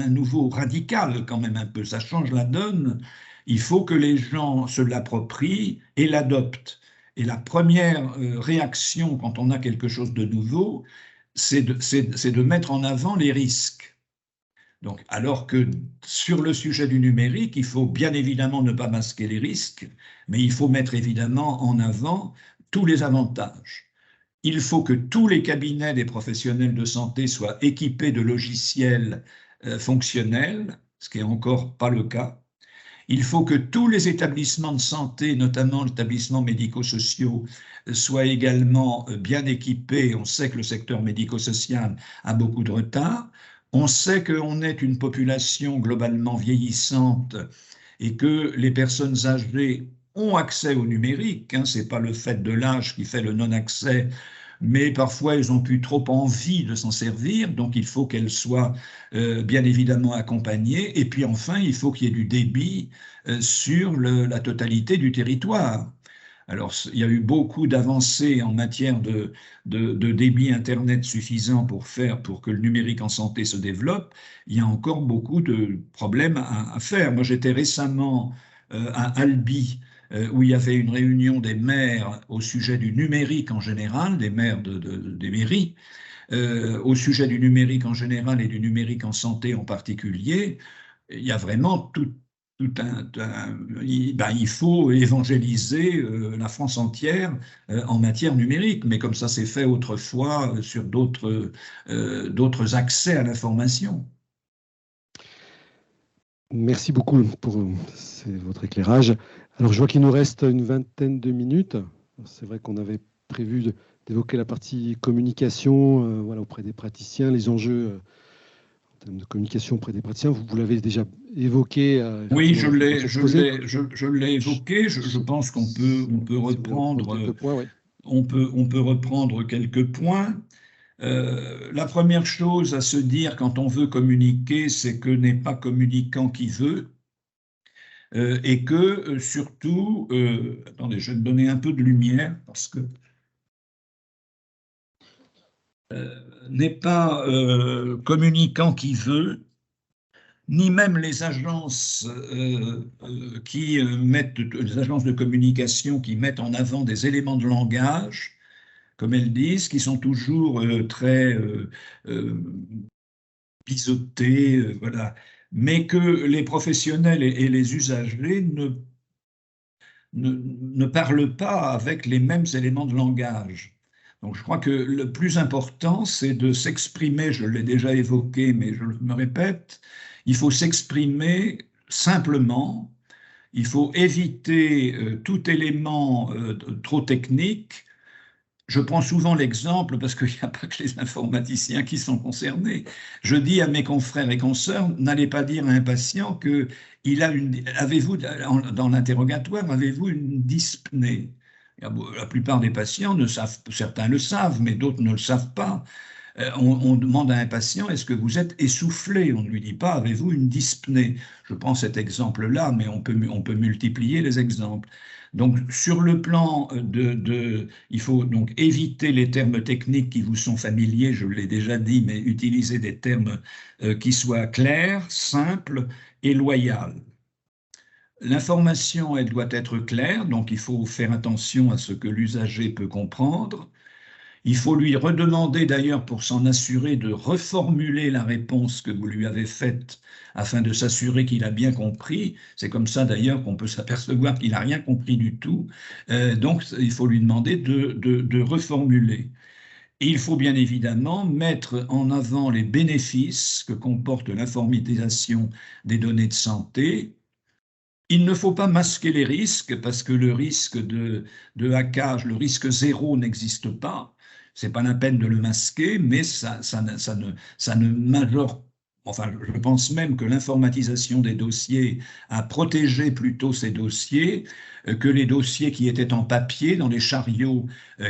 nouveau radical quand même un peu, ça change la donne. Il faut que les gens se l'approprient et l'adoptent. Et la première réaction quand on a quelque chose de nouveau, c'est de mettre en avant les risques. Donc, alors que sur le sujet du numérique, il faut bien évidemment ne pas masquer les risques, mais il faut mettre évidemment en avant tous les avantages. Il faut que tous les cabinets des professionnels de santé soient équipés de logiciels fonctionnels, ce qui n'est encore pas le cas. Il faut que tous les établissements de santé, notamment les établissements médico-sociaux, soient également bien équipés. On sait que le secteur médico-social a beaucoup de retard. On sait qu'on est une population globalement vieillissante et que les personnes âgées ont accès au numérique. Ce n'est pas le fait de l'âge qui fait le non-accès, mais parfois elles ont plus trop envie de s'en servir, donc il faut qu'elles soient bien évidemment accompagnées. Et puis enfin, il faut qu'il y ait du débit sur la totalité du territoire. Alors, il y a eu beaucoup d'avancées en matière de débit Internet suffisant pour que le numérique en santé se développe. Il y a encore beaucoup de problèmes à faire. Moi, j'étais récemment à Albi, où il y avait une réunion des maires au sujet du numérique en général, des maires des mairies, au sujet du numérique en général et du numérique en santé en particulier. Il y a vraiment il faut évangéliser la France entière en matière numérique, mais comme ça s'est fait autrefois sur d'autres accès à l'information. Merci beaucoup pour votre éclairage. Alors, je vois qu'il nous reste une vingtaine de minutes. C'est vrai qu'on avait prévu d'évoquer la partie communication voilà, auprès des praticiens, les enjeux en termes de communication auprès des praticiens. Vous l'avez déjà évoqué. Oui, je l'ai évoqué. Je pense qu'on peut reprendre quelques points, oui. On peut reprendre quelques points. La première chose à se dire quand on veut communiquer, c'est que n'est pas communicant qui veut. Et que surtout, attendez, je vais me donner un peu de lumière parce que n'est pas communicant qui veut, ni même les agences les agences de communication qui mettent en avant des éléments de langage comme elles disent, qui sont toujours très biseautés, voilà, mais que les professionnels et les usagers ne parlent pas avec les mêmes éléments de langage. Donc je crois que le plus important, c'est de s'exprimer, je l'ai déjà évoqué, mais je me répète, il faut s'exprimer simplement, il faut éviter tout élément trop technique. Je prends souvent l'exemple, parce qu'il n'y a pas que les informaticiens qui sont concernés. Je dis à mes confrères et consoeurs, n'allez pas dire à un patient que avez-vous, dans l'interrogatoire, avez-vous une dyspnée? La plupart des patients ne savent, certains le savent, mais d'autres ne le savent pas. On demande à un patient, est-ce que vous êtes essoufflé? On ne lui dit pas, avez-vous une dyspnée? Je prends cet exemple-là, mais on peut multiplier les exemples. Donc, sur le plan il faut donc éviter les termes techniques qui vous sont familiers, je l'ai déjà dit, mais utiliser des termes qui soient clairs, simples et loyaux. L'information, elle doit être claire, donc il faut faire attention à ce que l'usager peut comprendre. Il faut lui redemander d'ailleurs, pour s'en assurer, de reformuler la réponse que vous lui avez faite afin de s'assurer qu'il a bien compris. C'est comme ça d'ailleurs qu'on peut s'apercevoir qu'il n'a rien compris du tout. Donc il faut lui demander de reformuler. Et il faut bien évidemment mettre en avant les bénéfices que comporte l'informatisation des données de santé. Il ne faut pas masquer les risques, parce que le risque de hackage, le risque zéro n'existe pas. Ce n'est pas la peine de le masquer, mais ça ne majore. Enfin, je pense même que l'informatisation des dossiers a protégé plutôt ces dossiers que les dossiers qui étaient en papier dans les chariots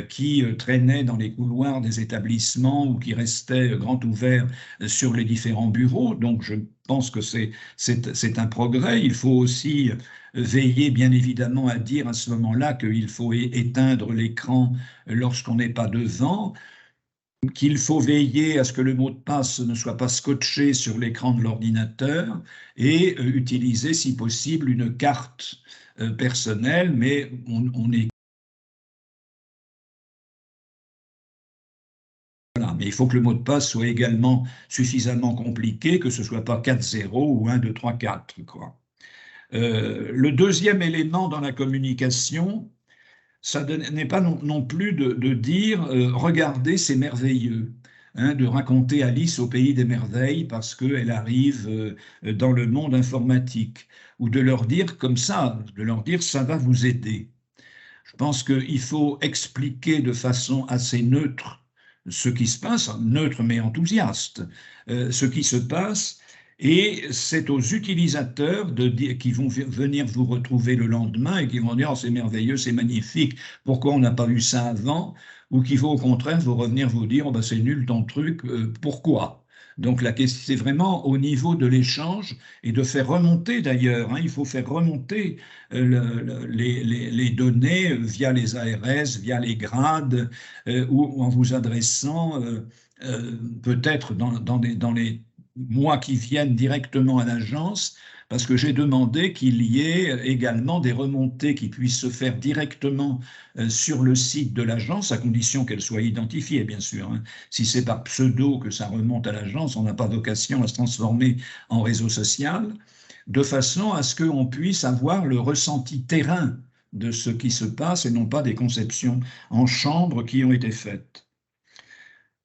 qui traînaient dans les couloirs des établissements ou qui restaient grands ouverts sur les différents bureaux. Donc, je pense que c'est un progrès. Il faut aussi veiller, bien évidemment, à dire à ce moment-là qu'il faut éteindre l'écran lorsqu'on n'est pas devant, qu'il faut veiller à ce que le mot de passe ne soit pas scotché sur l'écran de l'ordinateur et utiliser, si possible, une carte personnelle, mais on est... Voilà. Mais il faut que le mot de passe soit également suffisamment compliqué, que ce ne soit pas 4-0 ou 1, 2, 3, 4, quoi. Le deuxième élément dans la communication, ça n'est pas non plus de dire regardez, c'est merveilleux, hein, de raconter Alice au pays des merveilles parce qu'elle arrive dans le monde informatique, ou de leur dire comme ça, de leur dire ça va vous aider. Je pense qu'il faut expliquer de façon assez neutre ce qui se passe, neutre mais enthousiaste, ce qui se passe. Et c'est aux utilisateurs qui vont venir vous retrouver le lendemain et qui vont dire oh, c'est merveilleux, c'est magnifique, pourquoi on n'a pas vu ça avant? Ou qui vont au contraire vous revenir vous dire oh, ben, c'est nul ton truc, pourquoi? Donc la question, c'est vraiment au niveau de l'échange et de faire remonter d'ailleurs, hein, il faut faire remonter les données via les ARS, via les grades, ou en vous adressant peut-être dans les mois qui viennent directement à l'agence, parce que j'ai demandé qu'il y ait également des remontées qui puissent se faire directement sur le site de l'agence, à condition qu'elles soient identifiées, bien sûr. Hein. Si c'est par pseudo que ça remonte à l'agence, on n'a pas vocation à se transformer en réseau social, de façon à ce qu'on puisse avoir le ressenti terrain de ce qui se passe et non pas des conceptions en chambre qui ont été faites.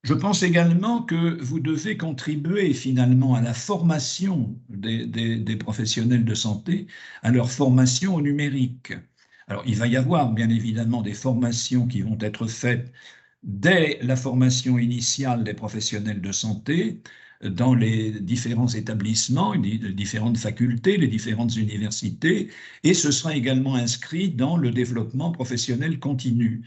Je pense également que vous devez contribuer finalement à la formation des professionnels de santé, à leur formation au numérique. Alors, il va y avoir bien évidemment des formations qui vont être faites dès la formation initiale des professionnels de santé, dans les différents établissements, les différentes facultés, les différentes universités, et ce sera également inscrit dans le développement professionnel continu.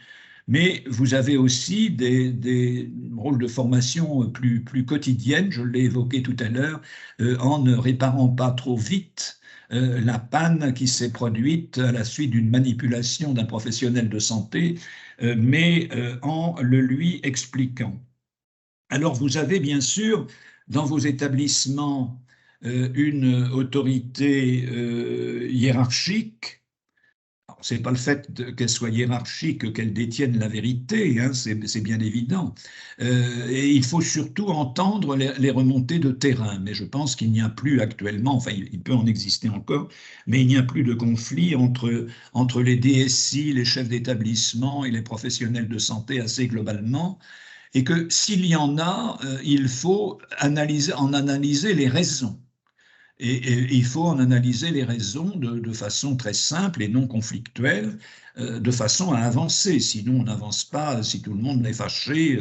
Mais vous avez aussi des rôles de formation plus quotidiennes, je l'ai évoqué tout à l'heure, en ne réparant pas trop vite la panne qui s'est produite à la suite d'une manipulation d'un professionnel de santé, mais en le lui expliquant. Alors vous avez bien sûr dans vos établissements une autorité hiérarchique. c'est pas le fait qu'elle soit hiérarchique, qu'elle détienne la vérité, hein, c'est bien évident. Et il faut surtout entendre les remontées de terrain. Mais je pense qu'il n'y a plus actuellement, enfin il peut en exister encore, mais il n'y a plus de conflit entre les DSI, les chefs d'établissement et les professionnels de santé assez globalement. Et que s'il y en a, il faut en analyser les raisons. Et il faut en analyser les raisons de façon très simple et non conflictuelle, de façon à avancer. Sinon, on n'avance pas. Si tout le monde est fâché,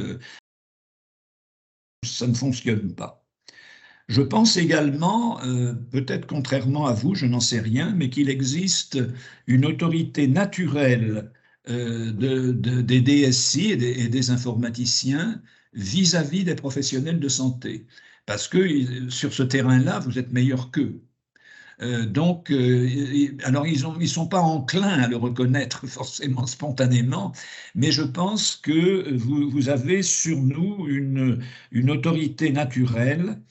ça ne fonctionne pas. Je pense également, peut-être contrairement à vous, je n'en sais rien, mais qu'il existe une autorité naturelle des DSI et des informaticiens vis-à-vis des professionnels de santé. Parce que sur ce terrain-là, vous êtes meilleur qu'eux. Alors ils sont pas enclins à le reconnaître forcément spontanément, mais je pense que vous avez sur nous une autorité naturelle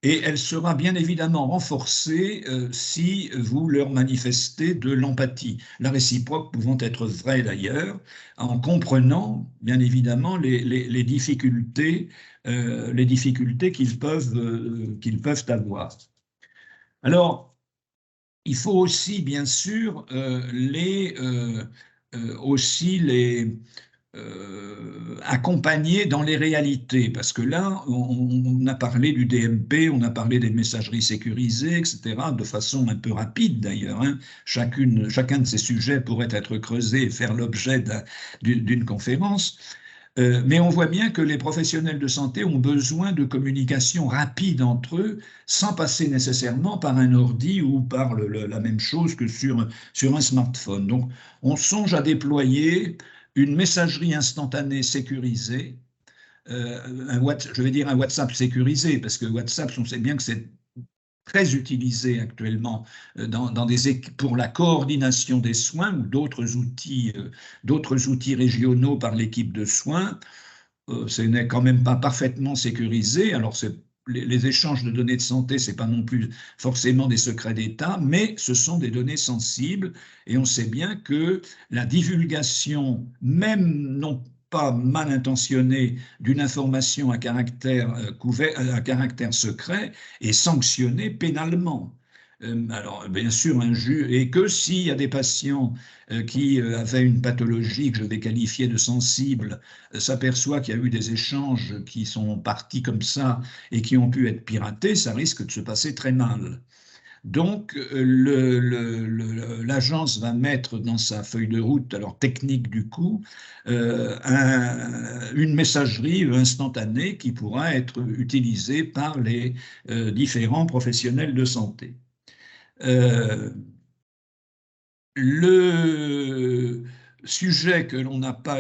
et elle sera bien évidemment renforcée si vous leur manifestez de l'empathie. La réciproque pouvant être vraie d'ailleurs, en comprenant bien évidemment les difficultés qu'ils peuvent avoir. Alors, il faut aussi, bien sûr, accompagner dans les réalités, parce que là, on a parlé du DMP, on a parlé des messageries sécurisées, etc., de façon un peu rapide d'ailleurs. Hein. Chacun de ces sujets pourrait être creusé et faire l'objet d'une conférence. Mais on voit bien que les professionnels de santé ont besoin de communication rapide entre eux, sans passer nécessairement par un ordi ou par la même chose que sur un smartphone. Donc, on songe à déployer une messagerie instantanée sécurisée, je vais dire un WhatsApp sécurisé, parce que WhatsApp, on sait bien que c'est très utilisé actuellement pour la coordination des soins ou d'autres outils régionaux par l'équipe de soins. Ce n'est quand même pas parfaitement sécurisé. Alors, les échanges de données de santé, ce n'est pas non plus forcément des secrets d'État, mais ce sont des données sensibles et on sait bien que la divulgation, même non pas mal intentionnée, d'une information à caractère secret est sanctionnée pénalement. Alors, bien sûr, et que s'il y a des patients qui avaient une pathologie que je vais qualifier de sensible, s'aperçoit qu'il y a eu des échanges qui sont partis comme ça et qui ont pu être piratés, ça risque de se passer très mal. Donc, l'agence va mettre dans sa feuille de route, alors technique du coup, une messagerie instantanée qui pourra être utilisée par les différents professionnels de santé. Le sujet que l'on n'a pas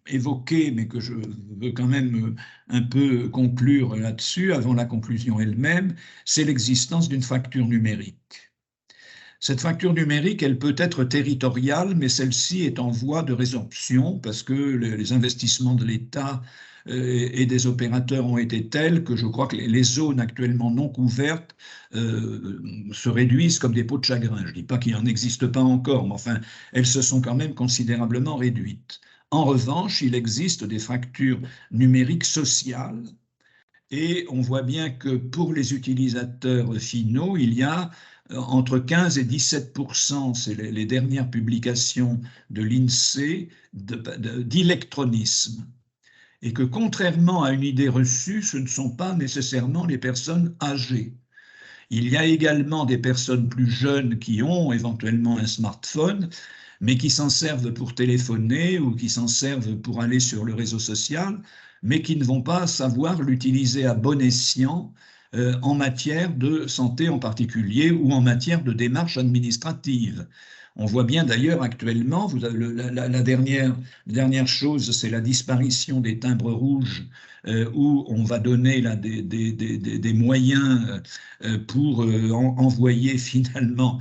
évoqué, mais que je veux quand même un peu conclure là-dessus, avant la conclusion elle-même, c'est l'existence d'une fracture numérique. Cette fracture numérique, elle peut être territoriale, mais celle-ci est en voie de résorption parce que les investissements de l'État et des opérateurs ont été tels que je crois que les zones actuellement non couvertes se réduisent comme des peaux de chagrin. Je ne dis pas qu'il n'en existe pas encore, mais enfin, elles se sont quand même considérablement réduites. En revanche, il existe des fractures numériques sociales et on voit bien que pour les utilisateurs finaux, il y a entre 15 et 17%, c'est les dernières publications de l'INSEE, d'électronisme. Et que contrairement à une idée reçue, ce ne sont pas nécessairement les personnes âgées. Il y a également des personnes plus jeunes qui ont éventuellement un smartphone, mais qui s'en servent pour téléphoner ou qui s'en servent pour aller sur le réseau social, mais qui ne vont pas savoir l'utiliser à bon escient en matière de santé en particulier ou en matière de démarches administratives. On voit bien d'ailleurs actuellement, la dernière chose, c'est la disparition des timbres rouges où on va donner là, des moyens pour envoyer finalement,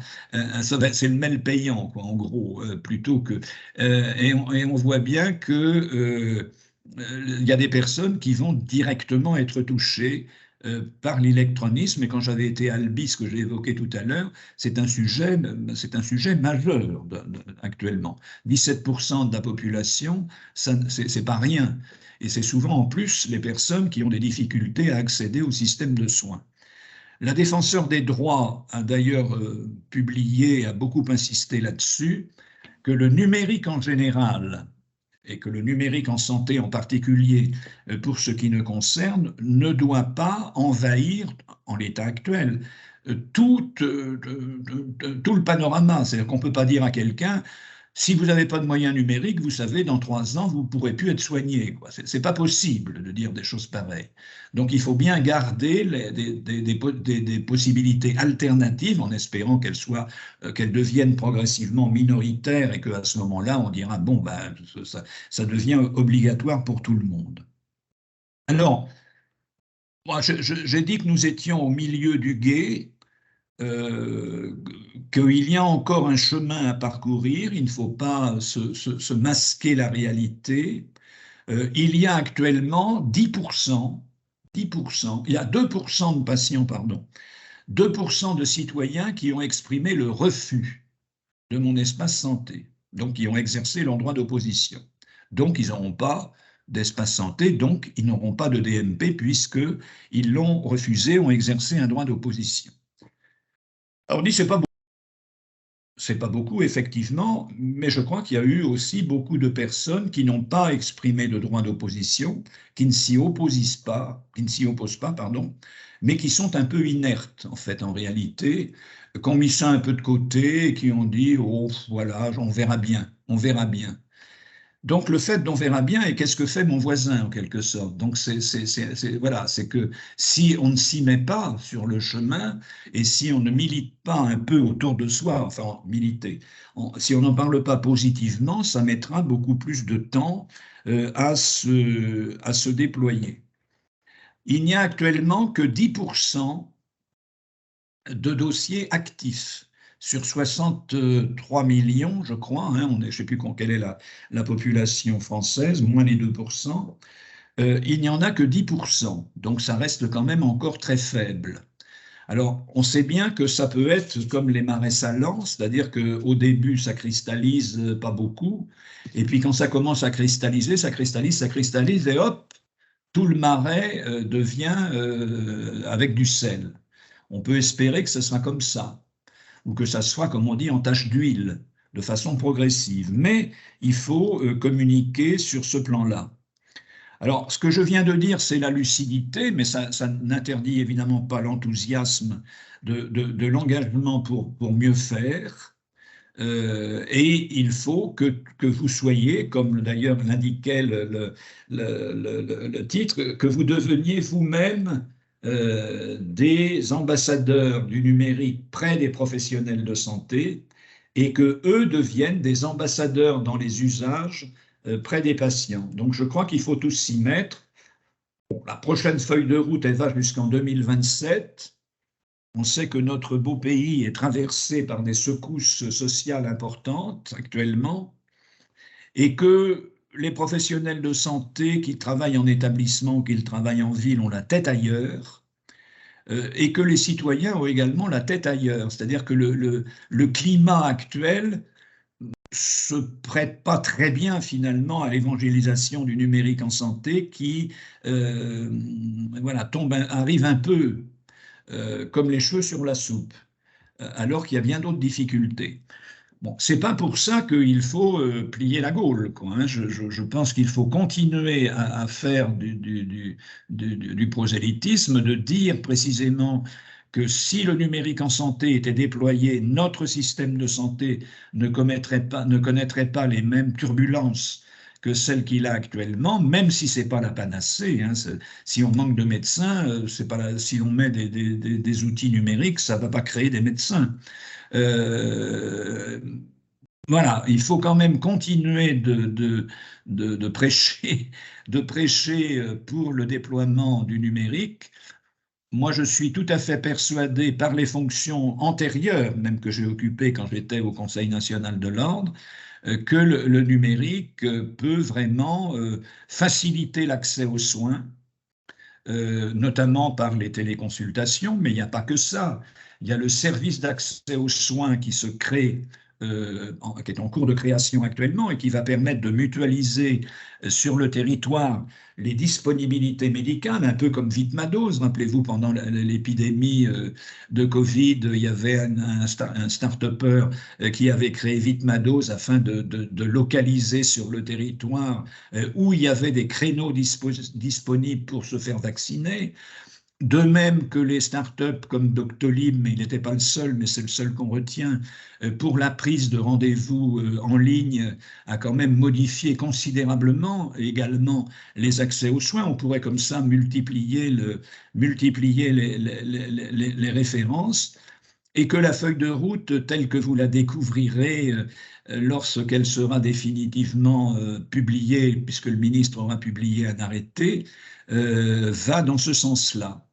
c'est le mail payant, quoi, en gros, plutôt que... et on voit bien que il y a des personnes qui vont directement être touchées par l'électronisme. Et quand j'avais été à Albi, ce que j'ai évoqué tout à l'heure, c'est un sujet majeur actuellement. 17% de la population, c'est pas rien. Et c'est souvent en plus les personnes qui ont des difficultés à accéder au système de soins. La défenseur des droits a d'ailleurs publié, a beaucoup insisté là-dessus, que le numérique en général, et que le numérique en santé en particulier, pour ce qui nous concerne, ne doit pas envahir, en l'état actuel, tout le panorama. C'est-à-dire qu'on ne peut pas dire à quelqu'un, si vous n'avez pas de moyens numériques, vous savez, dans 3 ans, vous ne pourrez plus être soigné. Ce n'est pas possible de dire des choses pareilles. Donc il faut bien garder des possibilités alternatives en espérant qu'elles deviennent progressivement minoritaires et qu'à ce moment-là, on dira, bon, ben, ça devient obligatoire pour tout le monde. Alors, moi, j'ai dit que nous étions au milieu du gué. Qu'il y a encore un chemin à parcourir, il ne faut pas se masquer la réalité. Il y a actuellement 10%, il y a 2% de patients, pardon, 2% de citoyens qui ont exprimé le refus de mon espace santé, donc qui ont exercé leur droit d'opposition. Donc ils n'auront pas d'espace santé, donc ils n'auront pas de DMP puisqu'ils l'ont refusé, ont exercé un droit d'opposition. Alors on dit c'est pas beaucoup effectivement, mais je crois qu'il y a eu aussi beaucoup de personnes qui n'ont pas exprimé de droit d'opposition, qui ne s'y opposent pas, pardon, mais qui sont un peu inertes en fait en réalité, qui ont mis ça un peu de côté et qui ont dit oh voilà on verra bien, on verra bien. Donc le fait d'on verra bien, et qu'est-ce que fait mon voisin en quelque sorte. Donc voilà, c'est que si on ne s'y met pas sur le chemin et si on ne milite pas un peu autour de soi, enfin militer, si on n'en parle pas positivement, ça mettra beaucoup plus de temps à se déployer. Il n'y a actuellement que 10% de dossiers actifs sur 63 millions, je crois, hein, je ne sais plus quelle est la population française, moins les 2%, il n'y en a que 10%, donc ça reste quand même encore très faible. Alors, on sait bien que ça peut être comme les marais salants, c'est-à-dire qu'au début, ça cristallise pas beaucoup, et puis quand ça commence à cristalliser, ça cristallise, et hop, tout le marais devient avec du sel. On peut espérer que ce sera comme ça, ou que ça soit, comme on dit, en tache d'huile, de façon progressive. Mais il faut communiquer sur ce plan-là. Alors, ce que je viens de dire, c'est la lucidité, mais ça n'interdit évidemment pas l'enthousiasme de l'engagement pour mieux faire. Et il faut que vous soyez, comme d'ailleurs l'indiquait le titre, que vous deveniez vous-même des ambassadeurs du numérique près des professionnels de santé et que eux deviennent des ambassadeurs dans les usages près des patients. Donc je crois qu'il faut tous s'y mettre. Bon, la prochaine feuille de route, elle va jusqu'en 2027. On sait que notre beau pays est traversé par des secousses sociales importantes actuellement et que les professionnels de santé qui travaillent en établissement ou qui travaillent en ville ont la tête ailleurs et que les citoyens ont également la tête ailleurs. C'est-à-dire que le climat actuel se prête pas très bien finalement à l'évangélisation du numérique en santé qui voilà, arrive un peu comme les cheveux sur la soupe, alors qu'il y a bien d'autres difficultés. Bon, c'est pas pour ça qu'il faut plier la Gaule, quoi, hein. Je pense qu'il faut continuer à faire du prosélytisme, de dire précisément que si le numérique en santé était déployé, notre système de santé ne connaîtrait pas les mêmes turbulences que celle qu'il a actuellement, même si ce n'est pas la panacée. Hein, si on manque de médecins, si on met des outils numériques, ça ne va pas créer des médecins. Voilà, il faut quand même continuer de prêcher pour le déploiement du numérique. Moi, je suis tout à fait persuadé par les fonctions antérieures, même que j'ai occupées quand j'étais au Conseil national de l'ordre, que le numérique peut vraiment faciliter l'accès aux soins, notamment par les téléconsultations, mais il n'y a pas que ça. Il y a le service d'accès aux soins qui se crée, qui est en cours de création actuellement et qui va permettre de mutualiser sur le territoire les disponibilités médicales, un peu comme Vitmados. Rappelez-vous, pendant l'épidémie de Covid, il y avait un start-upper qui avait créé Vitmados afin de localiser sur le territoire où il y avait des créneaux disponibles pour se faire vacciner. De même que les startups comme Doctolib, mais il n'était pas le seul, mais c'est le seul qu'on retient, pour la prise de rendez-vous en ligne, a quand même modifié considérablement également les accès aux soins. On pourrait comme ça multiplier les références, et que la feuille de route, telle que vous la découvrirez lorsqu'elle sera définitivement publiée, puisque le ministre aura publié un arrêté, va dans ce sens-là.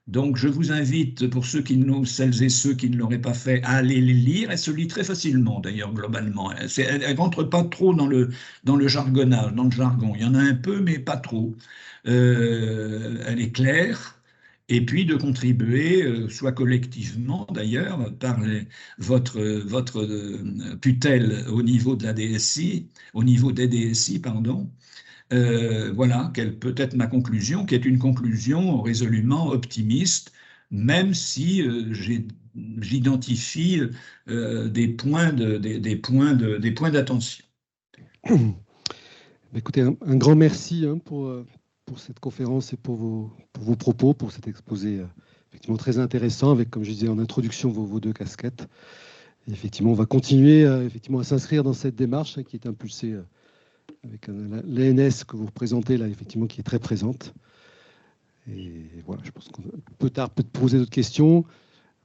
Donc, je vous invite, pour celles et ceux qui ne l'auraient pas fait, à aller les lire. Elle se lit très facilement, d'ailleurs, globalement. Elle ne rentre pas trop dans le jargonnage, dans le jargon. Il y en a un peu, mais pas trop. Elle est claire. Et puis de contribuer, soit collectivement d'ailleurs, par votre tutelle au niveau de la DSI, au niveau des DSI, pardon. Voilà, quelle peut être ma conclusion, qui est une conclusion résolument optimiste, même si j'identifie des points d'attention. Écoutez, un grand merci pour cette conférence et pour vos propos, pour cet exposé effectivement très intéressant, avec, comme je disais en introduction, vos deux casquettes. Et effectivement, on va continuer effectivement à s'inscrire dans cette démarche qui est impulsée avec l'ANS que vous représentez là, effectivement, qui est très présente. Et voilà, je pense qu'on peut poser d'autres questions.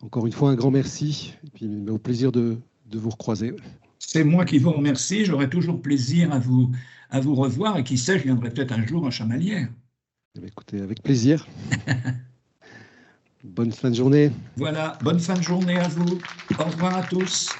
Encore une fois, un grand merci, et puis au plaisir de vous recroiser. C'est moi qui vous remercie. J'aurai toujours plaisir à vous revoir, et qui sait, je viendrai peut-être un jour à Chamalières. Écoutez, avec plaisir. Bonne fin de journée. Voilà, bonne fin de journée à vous. Au revoir à tous.